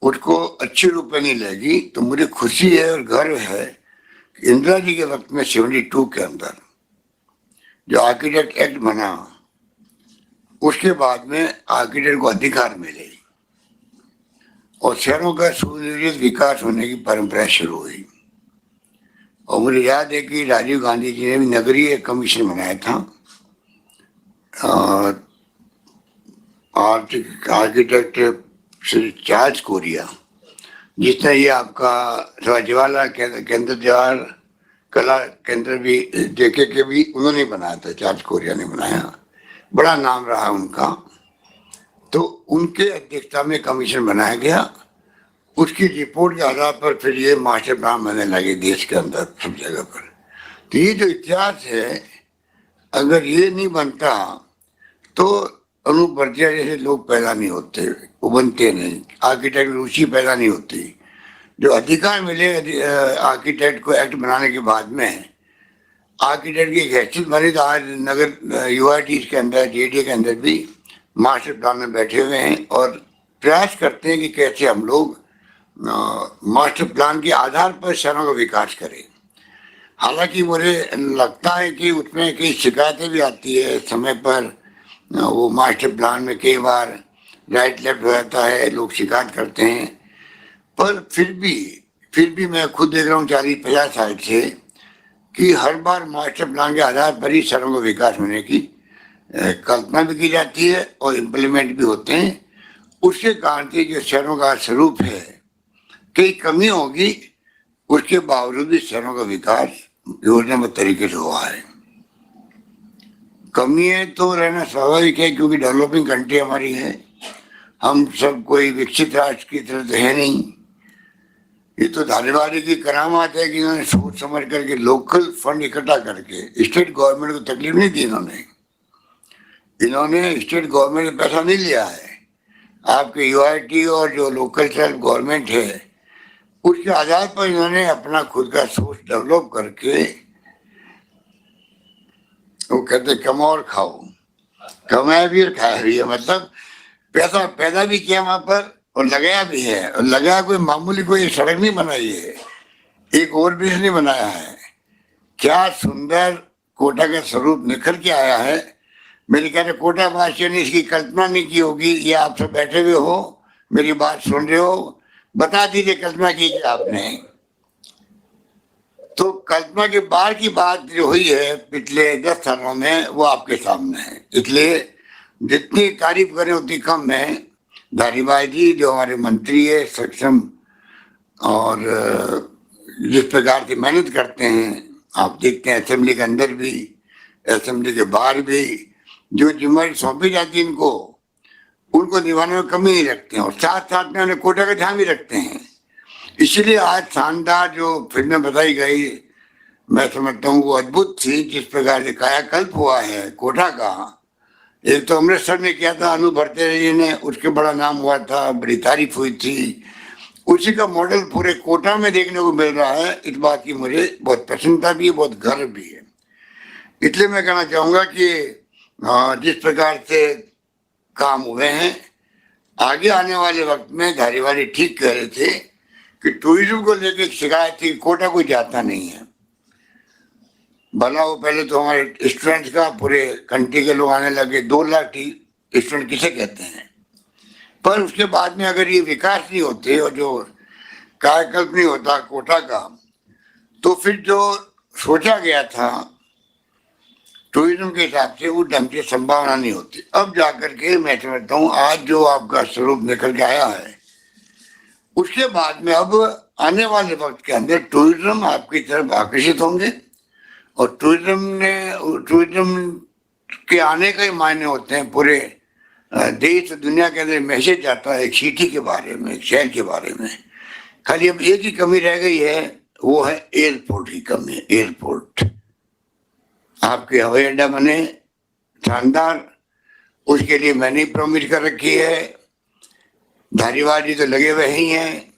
उसको अच्छे रूप में नहीं लेगी। तो मुझे खुशी है और गर्व है कि इंदिरा जी के वक्त में 72 के अंदर जो आर्किटेक्ट एक्ट बना, उसके बाद में आर्किटेक्ट को अधिकार मिले और शहरों का सुनियोजित विकास होने की परंपरा शुरू हुई। और मुझे याद है कि राजीव गांधी जी ने भी नगरीय कमीशन बनाया था, आर्किटेक्ट श्री चार्ल्स कोरिया, जिसने ये आपका जवाहरलाल केंद्र, जवाहर कला केंद्र भी JK के भी उन्होंने बनाया था, चार्ल्स कोरिया ने बनाया, बड़ा नाम रहा उनका। तो उनके अध्यक्षता में कमीशन बनाया गया, उसकी रिपोर्ट के आधार पर फिर ये मास्टर प्लान बनने लगे देश के अंदर सब जगह पर। तो ये जो इतिहास है, अगर ये नहीं बनता तो अनूप भरतरे जैसे लोग पैदा नहीं होते, वो बनते नहीं, आर्किटेक्ट रुचि पैदा नहीं होती। जो अधिकार मिले आर्किटेक्ट को एक्ट बनाने के बाद में, आर्किटेक्ट की एक हैसियत बनी। तो आज नगर UIT के अंदर, JDA के अंदर भी मास्टर प्लान में बैठे हुए हैं और प्रयास करते हैं कि कैसे हम लोग मास्टर प्लान के आधार पर शहरों का विकास करें। हालांकि मुझे लगता है कि उसमें कई शिकायतें भी आती है समय पर, वो मास्टर प्लान में कई बार राइट लेफ्ट हो जाता है, लोग शिकायत करते हैं। पर फिर भी मैं खुद देख रहा हूँ 40-50 साल से कि हर बार मास्टर प्लान के आधार पर ही शहरों का विकास होने की कल्पना भी की जाती है और इम्प्लीमेंट भी होते हैं। उसके कारण से जो शहरों का स्वरूप है, कई कमी होगी, उसके बावजूद भी शहरों का विकास योजनाबद्ध तरीके से हुआ है। कमियां तो रहना स्वाभाविक है, क्योंकि डेवलपिंग कंट्री हमारी है, हम सब कोई विकसित राष्ट्र की तरह तो है नहीं। ये तो धारीवाल की करामात है कि इन्होंने सोच समझ करके लोकल फंड इकट्ठा करके, स्टेट गवर्नमेंट को तकलीफ नहीं दी इन्होंने। इन्होंने स्टेट गवर्नमेंट से पैसा नहीं लिया है, आपके यूआईटी और जो लोकल सेल्फ गवर्नमेंट है उसके आधार पर इन्होंने अपना खुद का सोच डेवलप करके, वो कहते कमाओ और खाओ, कमाया भी और खाया भी है, मतलब पैसा पैदा भी किया वहां पर और लगाया भी है। और लगाया कोई मामूली कोई सड़क नहीं बनाई है, एक ओवर ब्रिज नहीं बनाया है। क्या सुंदर कोटा का स्वरूप निखर के आया है। मेरे ख्याल में कोटा वासियों ने इसकी कल्पना नहीं की होगी। ये आप सब बैठे हुए हो, मेरी बात सुन रहे हो, बता दीजिए कल्पना की क्या आपने। तो कल्पना के बाहर की बात जो हुई है पिछले 10 सालों में वो आपके सामने है, इसलिए जितनी तारीफ करें उतनी कम है। धारीवाल जी जो हमारे मंत्री है, सक्षम और जिस प्रकार से मेहनत करते हैं, आप देखते हैं असेंबली के अंदर भी, असेंबली के बाहर भी, जो जिम्मेदारी सौंपी जाती है इनको, उनको निभाने में कमी नहीं रखते हैं और साथ साथ में उन्हें कोटा का ध्यान भी रखते हैं। इसलिए आज शानदार जो फिल्में बताई गई, मैं समझता हूँ वो अद्भुत थी। जिस प्रकार से कायाकल्प हुआ है कोटा का, एक तो अमृतसर में किया था अनु भट्टाचार्य जी ने, उसके बड़ा नाम हुआ था, बड़ी तारीफ हुई थी। उसी का मॉडल पूरे कोटा में देखने को मिल रहा है। इस बात की मुझे बहुत प्रसन्नता भी है, बहुत गर्व भी है। इसलिए मैं कहना चाहूँगा कि जिस प्रकार से काम हुए हैं, आगे आने वाले वक्त में धारीवाल ठीक कह रहे थे कि टूरिज्म को लेकर शिकायत थी, कोटा कोई जाता नहीं है। भला वो पहले तो हमारे स्टूडेंट्स का पूरे कंट्री के लोग आने लगे, 2 लाख स्टूडेंट किसे कहते हैं। पर उसके बाद में अगर ये विकास नहीं होते और जो कायाकल्प नहीं होता कोटा का, तो फिर जो सोचा गया था टूरिज्म के हिसाब से वो ढंग से संभावना नहीं होती। अब जाकर के मैं समझता हूँ आज जो आपका स्वरूप निकल के आया है, उसके बाद में अब आने वाले वक्त के अंदर टूरिज्म आपकी तरफ आकर्षित होंगे और टूरिज्म के आने का ही मायने होते हैं। पूरे देश दुनिया के अंदर मैसेज जाता है एक सिटी के बारे में, एक शहर के बारे में। खाली अब एक ही कमी रह गई है, वो है एयरपोर्ट की कमी। एयरपोर्ट आपके हवाई अड्डा बने शानदार, उसके लिए मैंने प्रॉमिस कर रखी है। धारीवाल जी तो लगे हुए ही हैं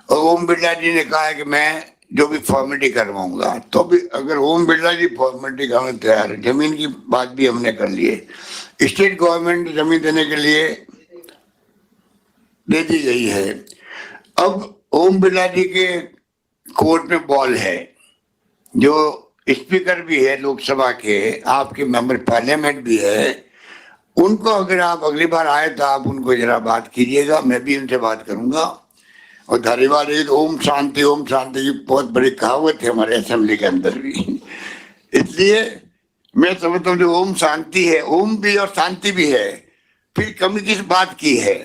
और ओम बिरला जी ने कहा है कि मैं जो भी फॉर्मेलिटी करवाऊंगा। तो भी अगर ओम बिरला जी फॉर्मेलिटी करने तैयार है, जमीन की बात भी हमने कर ली है, स्टेट गवर्नमेंट जमीन देने के लिए दे दी गई है। अब ओम बिरला जी के कोर्ट में बॉल है, जो स्पीकर भी है लोकसभा के, आपके मेंबर पार्लियामेंट भी है। उनको अगर आप अगली बार आए तो आप उनको जरा बात कीजिएगा, मैं भी उनसे बात करूंगा। और धारीवाल जी ओम शांति की बहुत बड़ी कहावत है हमारे असेंबली के अंदर भी। इसलिए मैं समझता हूँ जो ओम शांति है, ओम भी और शांति भी है, फिर कमी किस बात की है।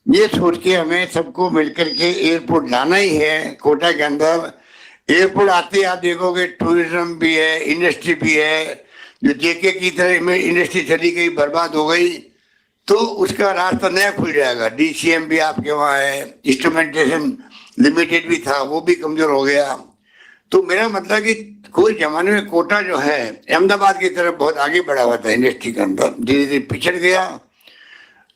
ये सोच के हमें सबको मिलकर के एयरपोर्ट लाना ही है। कोटा के अंदर एयरपोर्ट आते आप देखोगे टूरिज्म भी है, इंडस्ट्री भी है। जो जेके की तरह में इंडस्ट्री चली गई, बर्बाद हो गई, तो उसका रास्ता नया खुल जाएगा। डीसीएम भी आपके वहाँ है, इंस्ट्रूमेंटेशन लिमिटेड भी था, वो भी कमजोर हो गया। तो मेरा मतलब कि कोई जमाने में कोटा जो है अहमदाबाद की तरफ बहुत आगे बढ़ा हुआ था इंडस्ट्री के अंदर, धीरे धीरे पिछड़ गया।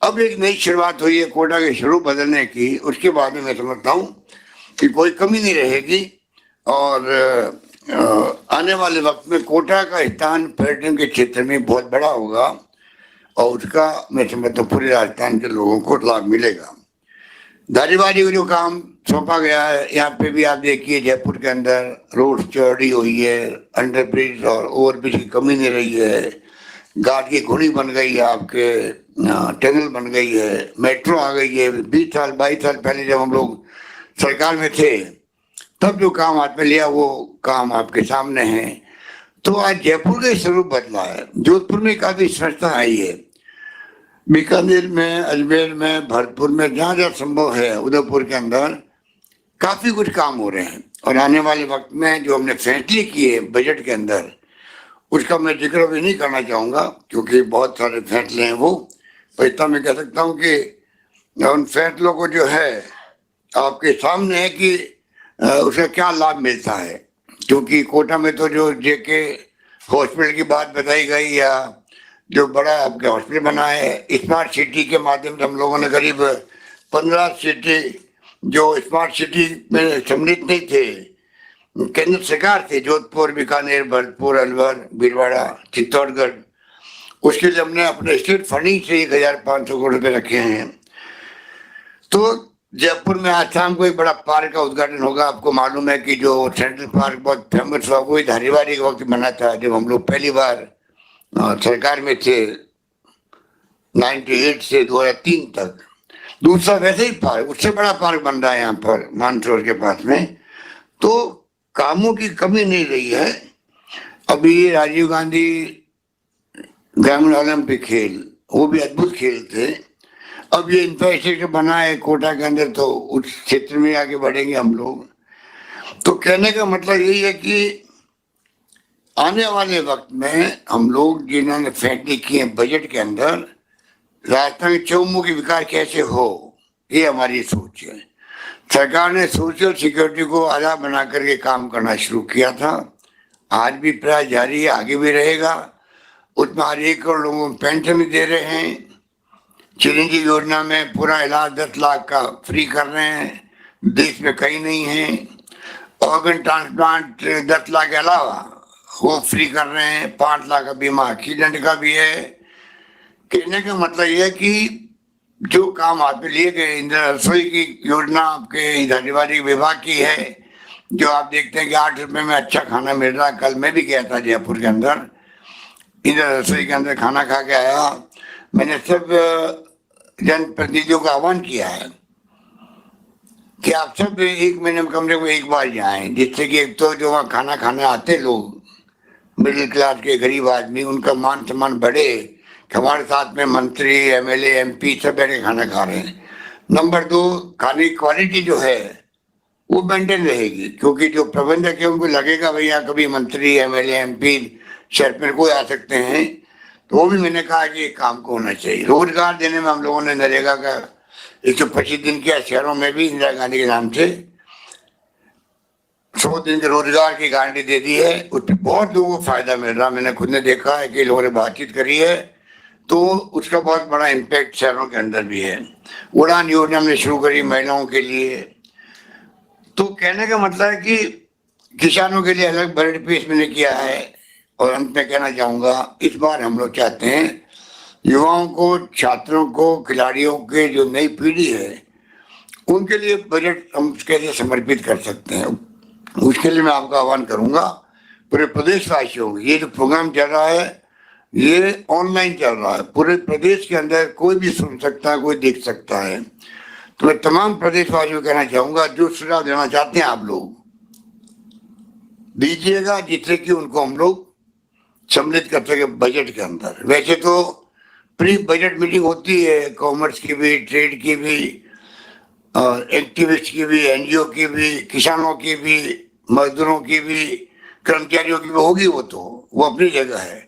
अब एक नई शुरुआत हुई है कोटा के स्वरूप बदलने की। उसके बाद में मैं समझता हूँ कि कोई कमी नहीं रहेगी और आने वाले वक्त में कोटा का स्थान पर्यटन के क्षेत्र में बहुत बड़ा होगा और उसका मैं समझता हूँ पूरे राजस्थान के लोगों को लाभ मिलेगा। धारीवाल को जो काम सौंपा गया है, यहाँ पे भी आप देखिए जयपुर के अंदर रोड चौड़ी हुई है, अंडरब्रिज और ओवरब्रिज की कमी नहीं रही है, घाट की घुड़ी बन गई है, आपके टनल बन गई है, मेट्रो आ गई है। 20 साल 22 साल पहले जब हम लोग सरकार में थे तब जो काम हाथ में लिया वो काम आपके सामने है। तो आज जयपुर का स्वरूप बदला है। जोधपुर में काफी संस्था आई है, बीकानेर में, अजमेर में, भरतपुर में, जहाँ जहाँ संभव है, उदयपुर के अंदर काफी कुछ काम हो रहे हैं। और आने वाले वक्त में जो हमने फैसले किए बजट के अंदर, उसका मैं जिक्र भी नहीं करना चाहूँगा क्योंकि बहुत सारे फैसले हैं वो। पर इतना मैं कह सकता हूँ कि उन फैसलों को जो है आपके सामने है कि उसका क्या लाभ मिलता है। क्योंकि कोटा में तो जो जेके हॉस्पिटल की बात बताई गई या जो बड़ा आपके हॉस्पिटल बना है, स्मार्ट सिटी के माध्यम से हम लोगों ने करीब 15 सिटी जो स्मार्ट सिटी में सम्मिलित नहीं थे, केंद्र सरकार थे, जोधपुर, बीकानेर, भरतपुर, अलवर, भीलवाड़ा, चित्तौड़गढ़, उसके लिए हमने अपने स्टेट फंडिंग से 1500 करोड़ रुपए रखे हैं। तो जयपुर में आज शाम को एक बड़ा पार्क का उद्घाटन होगा। आपको मालूम है कि जो सेंट्रल पार्क बहुत फेमस हुआ वो धारीवाली के वक्त बना था, जब हम लोग पहली बार सरकार में थे 98 से 2003 तक। दूसरा वैसे ही पार्क, उससे बड़ा पार्क बन रहा है यहाँ पर मानसरोवर के पास में। तो कामों की कमी नहीं रही है। अभी राजीव गांधी ग्रामीण ओलंपिक खेल, वो भी अद्भुत खेल थे। अब ये इंफ्रास्ट्रक्चर बना है कोटा के अंदर, तो उस क्षेत्र में आगे बढ़ेंगे हम लोग। तो कहने का मतलब यही है कि आने वाले वक्त में हम लोग जिन्होंने फैसले किए बजट के अंदर, राजस्थान के चौमुखी विकास कैसे हो, ये हमारी सोच है। सरकार ने सोशल सिक्योरिटी को आधार बना करके काम करना शुरू किया था, आज भी प्रयास जारी है, आगे भी रहेगा। उसमें हर 1 करोड़ लोगों को पेंशन भी दे रहे हैं। चिरंजीवी योजना में पूरा इलाज 10 लाख का फ्री कर रहे हैं, देश में कहीं नहीं है। ऑर्गन ट्रांसप्लांट 10 लाख के अलावा वो फ्री कर रहे हैं। 5 लाख का बीमा एक्सीडेंट का भी है। कहने का मतलब ये है कि जो काम आप लिए गए, इंदिरा रसोई की योजना आपके धारीवाली विभाग की है, जो आप देखते हैं कि 8 रुपए में अच्छा खाना मिल रहा है। कल मैं भी गया था जयपुर के अंदर, इंदिरा रसोई के अंदर खाना खा के आया। मैंने सब जनप्रतिनिधियों का आह्वान किया है कि आप सब 1 महीने में कमरे को एक बार जाएं, जिससे कि एक तो जो वहाँ खाना खाने आते लोग, मिडिल क्लास के गरीब आदमी, उनका मान सम्मान बढ़े कि हमारे साथ में मंत्री, MLA, MP सब बैठ के खाना खा रहे हैं। नंबर 2, खाने की क्वालिटी जो है वो मेंटेन रहेगी, क्योंकि जो प्रबंधक है उनको लगेगा भैया कभी मंत्री, MLA, MP शहर में कोई आ सकते हैं। तो वो भी मैंने कहा कि काम को होना चाहिए। रोजगार देने में हम लोगों ने नरेगा का 125 दिन किया, शहरों में भी इंदिरा गांधी के नाम से 100 दिन के रोजगार की गारंटी दे दी है। उसमें बहुत लोगों को फायदा मिल रहा, मैंने खुद ने देखा है कि लोगों ने बातचीत करी है, तो उसका बहुत बड़ा इम्पैक्ट शहरों के अंदर भी है। उड़ान योजना हमने शुरू करी महिलाओं के लिए। तो कहने का मतलब है कि किसानों के लिए अलग बजट पेश मैंने किया है। और अंत में कहना चाहूंगा, इस बार हम लोग चाहते हैं युवाओं को, छात्रों को, खिलाड़ियों के जो नई पीढ़ी है उनके लिए बजट हम कैसे समर्पित कर सकते हैं, उसके लिए मैं आपका आह्वान करूंगा पूरे प्रदेशवासियों को। ये जो प्रोग्राम चल रहा है ये ऑनलाइन चल रहा है, पूरे प्रदेश के अंदर कोई भी सुन सकता है, कोई देख सकता है। तो मैं तमाम प्रदेशवासियों को कहना चाहूंगा, जो सुझाव देना चाहते हैं आप लोग दीजिएगा, जिससे कि उनको हम लोग सम्मिलित कर सके बजट के अंदर। वैसे तो प्री बजट मीटिंग होती है, कॉमर्स की भी, ट्रेड की भी, एक्टिविस्ट की भी, NGO की भी, किसानों की भी, मजदूरों की भी, कर्मचारियों की भी होगी, वो अपनी जगह है।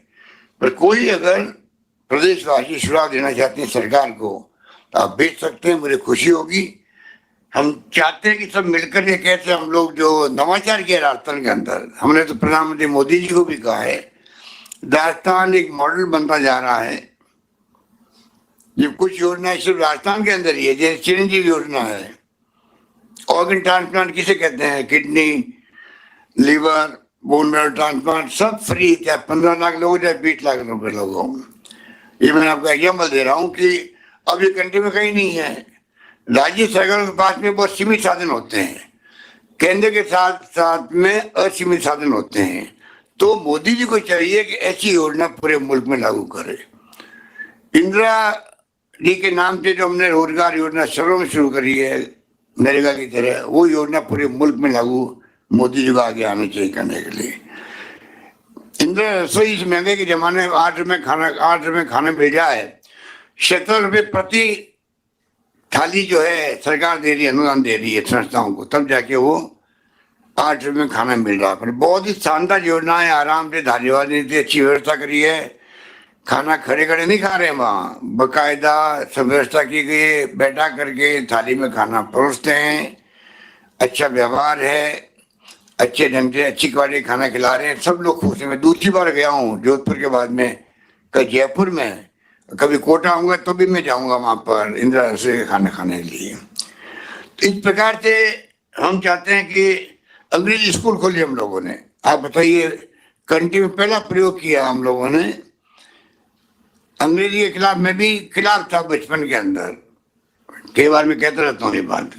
पर कोई अगर प्रदेशवासी सुझाव देना चाहते हैं सरकार को तो आप भेज सकते हैं, मुझे खुशी होगी। हम चाहते हैं कि सब मिलकर ये कैसे हम लोग जो नवाचार किया राजस्थान के अंदर, हमने तो प्रधानमंत्री मोदी जी को भी कहा है, राजस्थान एक मॉडल बनता जा रहा है। ये कुछ योजनाएं सिर्फ राजस्थान के अंदर ही है, जैसे चिरंजीवी योजना है। ऑर्गन ट्रांसप्लांट किसे कहते हैं, kidney, liver, bone marrow transplant सब फ्री, चाहे 15 लाख लोग, चाहे 20 लाख रुपए लोगों। ये मैं आपको एग्जाम्पल दे रहा हूँ कि अब ये कंट्री में कहीं नहीं है। राज्य सरकारों के पास में बहुत सीमित साधन होते हैं, केंद्र के साथ साथ में असीमित साधन होते हैं। तो मोदी जी को चाहिए कि ऐसी योजना पूरे मुल्क में लागू करे। इंदिरा जी के नाम से जो हमने रोजगार योजना शहरों में शुरू करी है नरेगा की तरह, वो योजना पूरे मुल्क में लागू मोदी जी को आगे आना चाहिए करने के लिए। इंदिरा रसोई इस महंगे के जमाने में 8 रुपए खाना मिल जाए, 17 रुपए प्रति थाली जो है सरकार दे रही है, अनुदान दे रही है संस्थाओं को, तब जाके वो 8 रुपए में खाना मिल रहा है। पर बहुत ही शानदार योजना है, आराम से धारीवाली ने अच्छी व्यवस्था करी है। खाना खड़े खड़े नहीं खा रहे हैं, वहाँ बाकायदा सब व्यवस्था की गई है, बैठा करके थाली में खाना परोसते हैं, अच्छा व्यवहार है, अच्छे ढंग से अच्छी क्वालिटी खाना खिला रहे हैं, सब लोग खुश हैं। मैं दूसरी बार गया हूँ जोधपुर के बाद में कभी जयपुर में, कभी कोटा आऊंगा तो भी मैं जाऊंगा वहां पर इंदिरा रसोई का खाना खाने के लिए। तो इस प्रकार से हम चाहते हैं कि अंग्रेजी स्कूल खोलिए हम लोगों ने। आप बताइए, कंट्री में पहला प्रयोग किया हम लोगों ने अंग्रेजी के खिलाफ। मैं भी खिलाफ था बचपन के अंदर, कई बार मैं कहता रहता हूँ ये बात,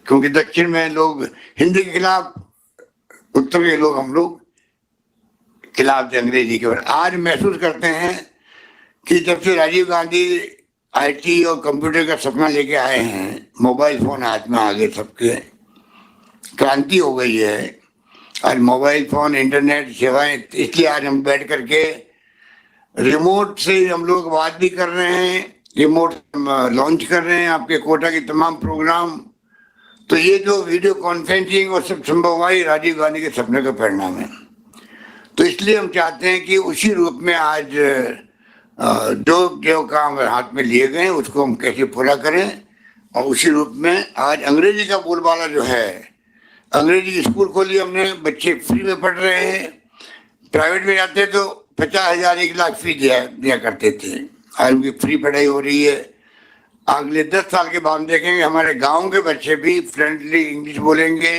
क्योंकि दक्षिण में लोग हिंदी के खिलाफ, उत्तर के लोग हम लोग खिलाफ थे अंग्रेजी के। आज महसूस करते हैं कि जब से राजीव गांधी आईटी और कंप्यूटर का सपना लेके आए हैं, मोबाइल फोन हाथ में आ गए, सबके क्रांति हो गई है। आज मोबाइल फोन, इंटरनेट सेवाएं, इसलिए आज हम बैठ करके रिमोट से हम लोग बात भी कर रहे हैं, रिमोट लॉन्च कर रहे हैं आपके कोटा के तमाम प्रोग्राम। तो ये जो वीडियो कॉन्फ्रेंसिंग और सब संभव हुआ ही राजीव गांधी के सपने का परिणाम है। तो इसलिए हम चाहते हैं कि उसी रूप में आज जो काम हाथ में लिए गए उसको हम कैसे पूरा करें, और उसी रूप में आज अंग्रेजी का बोलबाला जो है, अंग्रेजी की स्कूल खोली हमने, बच्चे फ्री में पढ़ रहे हैं। प्राइवेट में जाते तो 50,000 1 लाख फीस दिया करते थे, आज उनकी फ्री पढ़ाई हो रही है। अगले 10 साल के बाद देखेंगे हमारे गांव के बच्चे भी फ्रेंडली इंग्लिश बोलेंगे।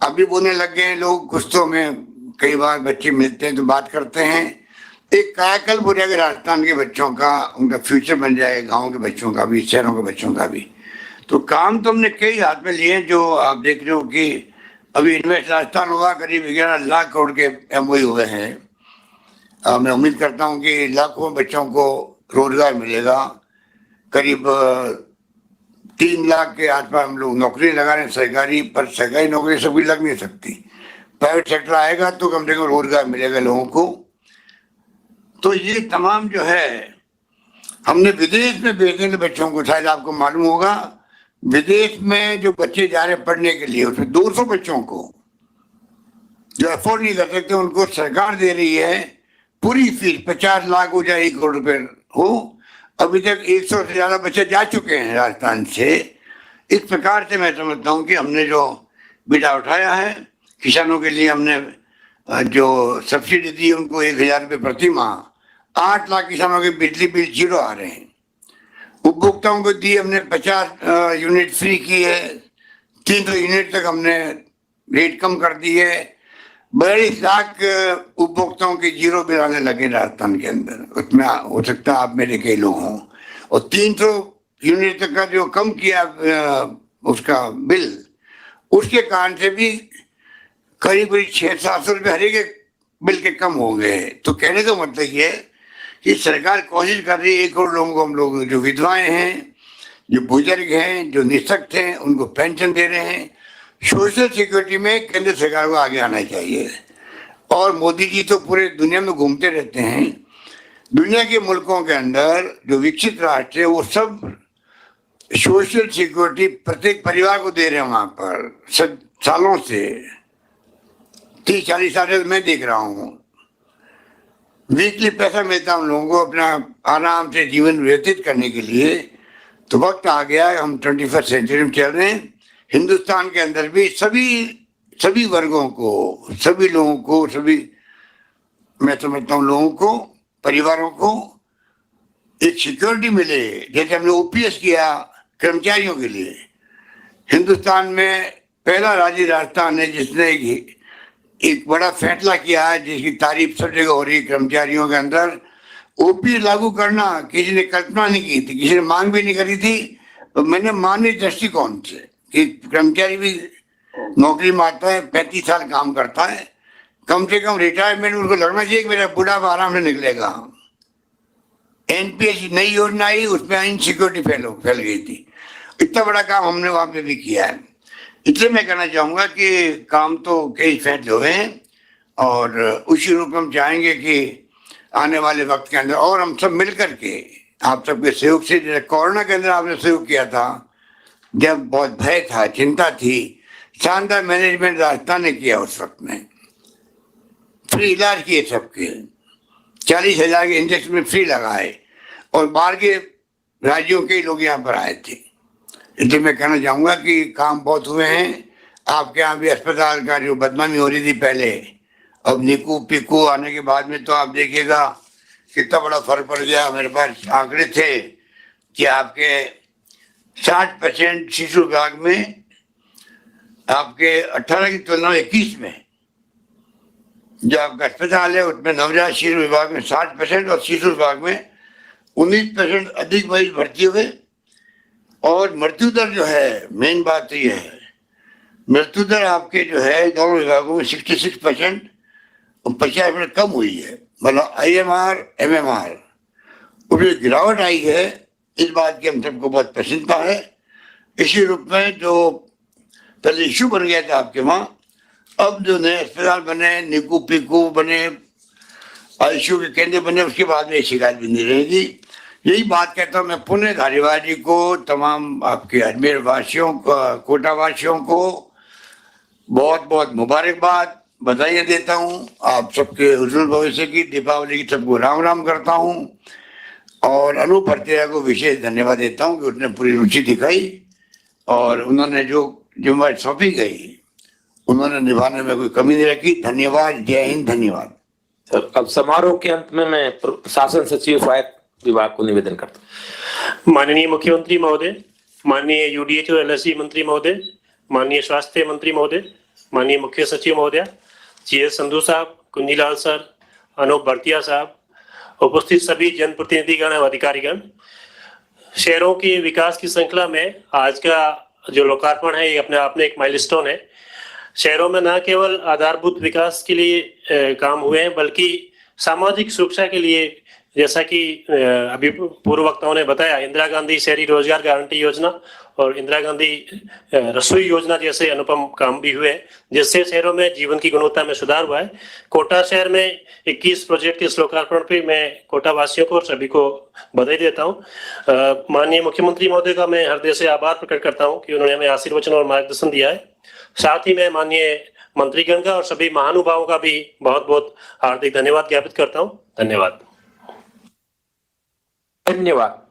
अभी बोलने लग गए हैं लोग, कुछ तो में कई बार बच्चे मिलते हैं तो बात करते हैं। एक कायाकल्प हो जाएगा राजस्थान के बच्चों का, उनका फ्यूचर बन जाएगा, गाँव के बच्चों का भी, शहरों के बच्चों का भी। तो काम तो हमने कई हाथ में लिए, जो आप देख रहे हो कि अभी इन्वेस्ट राजस्थान हुआ, करीब 11 लाख करोड़ के MOU हुए हैं। मैं उम्मीद करता हूं कि लाखों बच्चों को रोजगार मिलेगा। करीब 3 लाख के आसपास हम लोग नौकरी लगा रहे हैं सरकारी, पर सरकारी नौकरी सभी लग नहीं सकती। प्राइवेट सेक्टर आएगा तो कम से कम रोजगार मिलेगा लोगों को। तो ये तमाम जो है हमने विदेश में भेजने के बच्चों को, शायद आपको मालूम होगा, विदेश में जो बच्चे जा रहे हैं पढ़ने के लिए, उसमें 200 बच्चों को जो अफोर्ड नहीं कर सकते उनको सरकार दे रही है पूरी फीस, 50 लाख हो जाए 1 करोड़ रुपए हो। अभी तक 100 से ज्यादा बच्चे जा चुके हैं राजस्थान से। इस प्रकार से मैं समझता हूँ कि हमने जो बीड़ा उठाया है, किसानों के लिए हमने जो सब्सिडी दी उनको 1,000 रुपये प्रति माह, 8 लाख किसानों के बिजली बिल 0 आ रहे हैं। उपभोक्ताओं को दी हमने 50 यूनिट फ्री की है, 300 यूनिट तक हमने रेट कम कर दी है। 42 लाख उपभोक्ताओं के 0 बिल आने लगे राजस्थान के अंदर। उसमें हो सकता है आप मेरे कई लोग हों। और 300 यूनिट तक का जो कम किया उसका बिल, उसके कारण से भी करीब 600-700 रुपये हर एक बिल के कम हो गए। तो कहने का मतलब ये कि सरकार कोशिश कर रही है 1 करोड़ लोगों को, हम लोग जो विधवाएं हैं, जो बुजुर्ग हैं, जो निःशक्त हैं, उनको पेंशन दे रहे हैं। सोशल सिक्योरिटी में केंद्र सरकार को आगे आना चाहिए। और मोदी जी तो पूरे दुनिया में घूमते रहते हैं। दुनिया के मुल्कों के अंदर जो विकसित राष्ट्र है वो सब सोशल सिक्योरिटी प्रत्येक परिवार को दे रहे हैं। वहां पर सालों से 30-40 साल से मैं देख रहा हूँ, वीकली पैसा मिलता है हम लोगों को अपना आराम से जीवन व्यतीत करने के लिए। तो वक्त आ गया है, हम 21st सेंचुरी में चल रहे हैं। हिंदुस्तान के अंदर भी सभी वर्गों को, सभी लोगों को, सभी मैं समझता हूँ लोगों को, परिवारों को एक सिक्योरिटी मिले, जैसे हमने OPS किया कर्मचारियों के लिए। हिंदुस्तान में पहला राज्य राजस्थान है जिसने एक बड़ा फैसला किया है, जिसकी तारीफ सब जगह हो रही है। कर्मचारियों के अंदर OPS लागू करना किसी ने कल्पना नहीं की थी, किसी ने मांग भी नहीं करी थी। तो मैंने मानवीय दृष्टिकोण से कि कर्मचारी भी नौकरी में आता है, 35 साल काम करता है, कम से कम रिटायरमेंट उनको लगना चाहिए कि मेरा बुढ़ापा आराम से निकलेगा। NPS नई योजना आई, उसमें इनसिक्योरिटी फैल गई थी। इतना बड़ा काम हमने वहां पे भी किया है। इसलिए मैं कहना चाहूंगा कि काम तो कई फैसले हुए हैं और उसी रूप में हम चाहेंगे कि आने वाले वक्त के अंदर और हम सब मिलकर के, आप सबके सहयोग से, जैसे कोरोना के अंदर आपने सहयोग किया था, जब बहुत भय था, चिंता थी, शानदार मैनेजमेंट राजस्थान ने किया। उस वक्त में फ्री इलाज किए सबके, 40,000 के इंजेक्शन में फ्री लगाए और बाहर के राज्यों के लोग यहाँ पर आए थे। इसलिए मैं कहना चाहूंगा कि काम बहुत हुए हैं। आपके यहाँ भी अस्पताल का जो बदनामी हो रही थी पहले, अब निकू पिकू आने के बाद में तो आप देखिएगा कितना बड़ा फर्क पड़ गया। मेरे पास आंकड़े थे कि आपके 60% शिशु विभाग में, आपके 18 की तुलना में 21 में जो आपका अस्पताल है उसमें नवजात शिशु विभाग में 60% और शिशु विभाग में 19% अधिक मरीज भर्ती हुए। और मृत्यु दर जो है, मेन बात ये है, मृत्यु दर आपके जो है दोनों विभागों में 66% और 50% कम हुई है। मतलब IMR MMR उसमें गिरावट आई है। इस बात की हम सबको बहुत प्रसन्नता है। इसी रूप में जो पहले इशू बन गया था आपके वहाँ, अब जो नए अस्पताल बने, निकू पीकू बने, ICU के केंद्र बने, उसके बाद में शिकायत भी नहीं रहेगी। यही बात कहता हूँ मैं पुनः धारीवाल जी को, तमाम आपके अजमेर वासियों को, कोटा वासियों को बहुत बहुत मुबारकबाद, बधाइयाँ देता हूँ। आप सबके उज्जवल भविष्य की, दीपावली की सबको राम राम करता हूँ। और अनूप भरतिया को विशेष धन्यवाद देता हूँ कि उसने पूरी रुचि दिखाई और उन्होंने जो जिम्मेदारी सौंपी गई उन्होंने निभाने में कोई कमी नहीं रखी। धन्यवाद। जय हिंद। धन्यवाद सर। अब समारोह के अंत में मैं शासन सचिव स्वायत्त विभाग को निवेदन करता हूँ। माननीय मुख्यमंत्री महोदय, माननीय UDH और LSG मंत्री महोदय, माननीय स्वास्थ्य मंत्री महोदय, माननीय मुख्य सचिव महोदय, CS संधू साहब, कुंजीलाल सर, अनूप भरतिया साहब, उपस्थित सभी जनप्रतिनिधिगण एवं अधिकारीगण, शहरों के विकास की श्रृंखला में आज का जो लोकार्पण है ये अपने आप में एक माइलस्टोन है। शहरों में न केवल आधारभूत विकास के लिए काम हुए हैं बल्कि सामाजिक सुरक्षा के लिए, जैसा कि अभी पूर्व वक्ताओं ने बताया, इंदिरा गांधी शहरी रोजगार गारंटी योजना और इंदिरा गांधी रसोई योजना जैसे अनुपम काम भी हुए, जिससे शहरों में जीवन की गुणवत्ता में सुधार हुआ है। कोटा शहर में 21 प्रोजेक्ट के इस लोकार्पण पे मैं कोटा वासियों को और सभी को बधाई देता हूँ। माननीय मुख्यमंत्री महोदय का मैं हृदय से आभार प्रकट करता हूँ कि उन्होंने हमें आशीर्वचन और मार्गदर्शन दिया है। साथ ही मैं माननीय मंत्रीगण का और सभी महानुभावों का भी बहुत बहुत हार्दिक धन्यवाद ज्ञापित करता हूँ। धन्यवाद। धन्यवाद।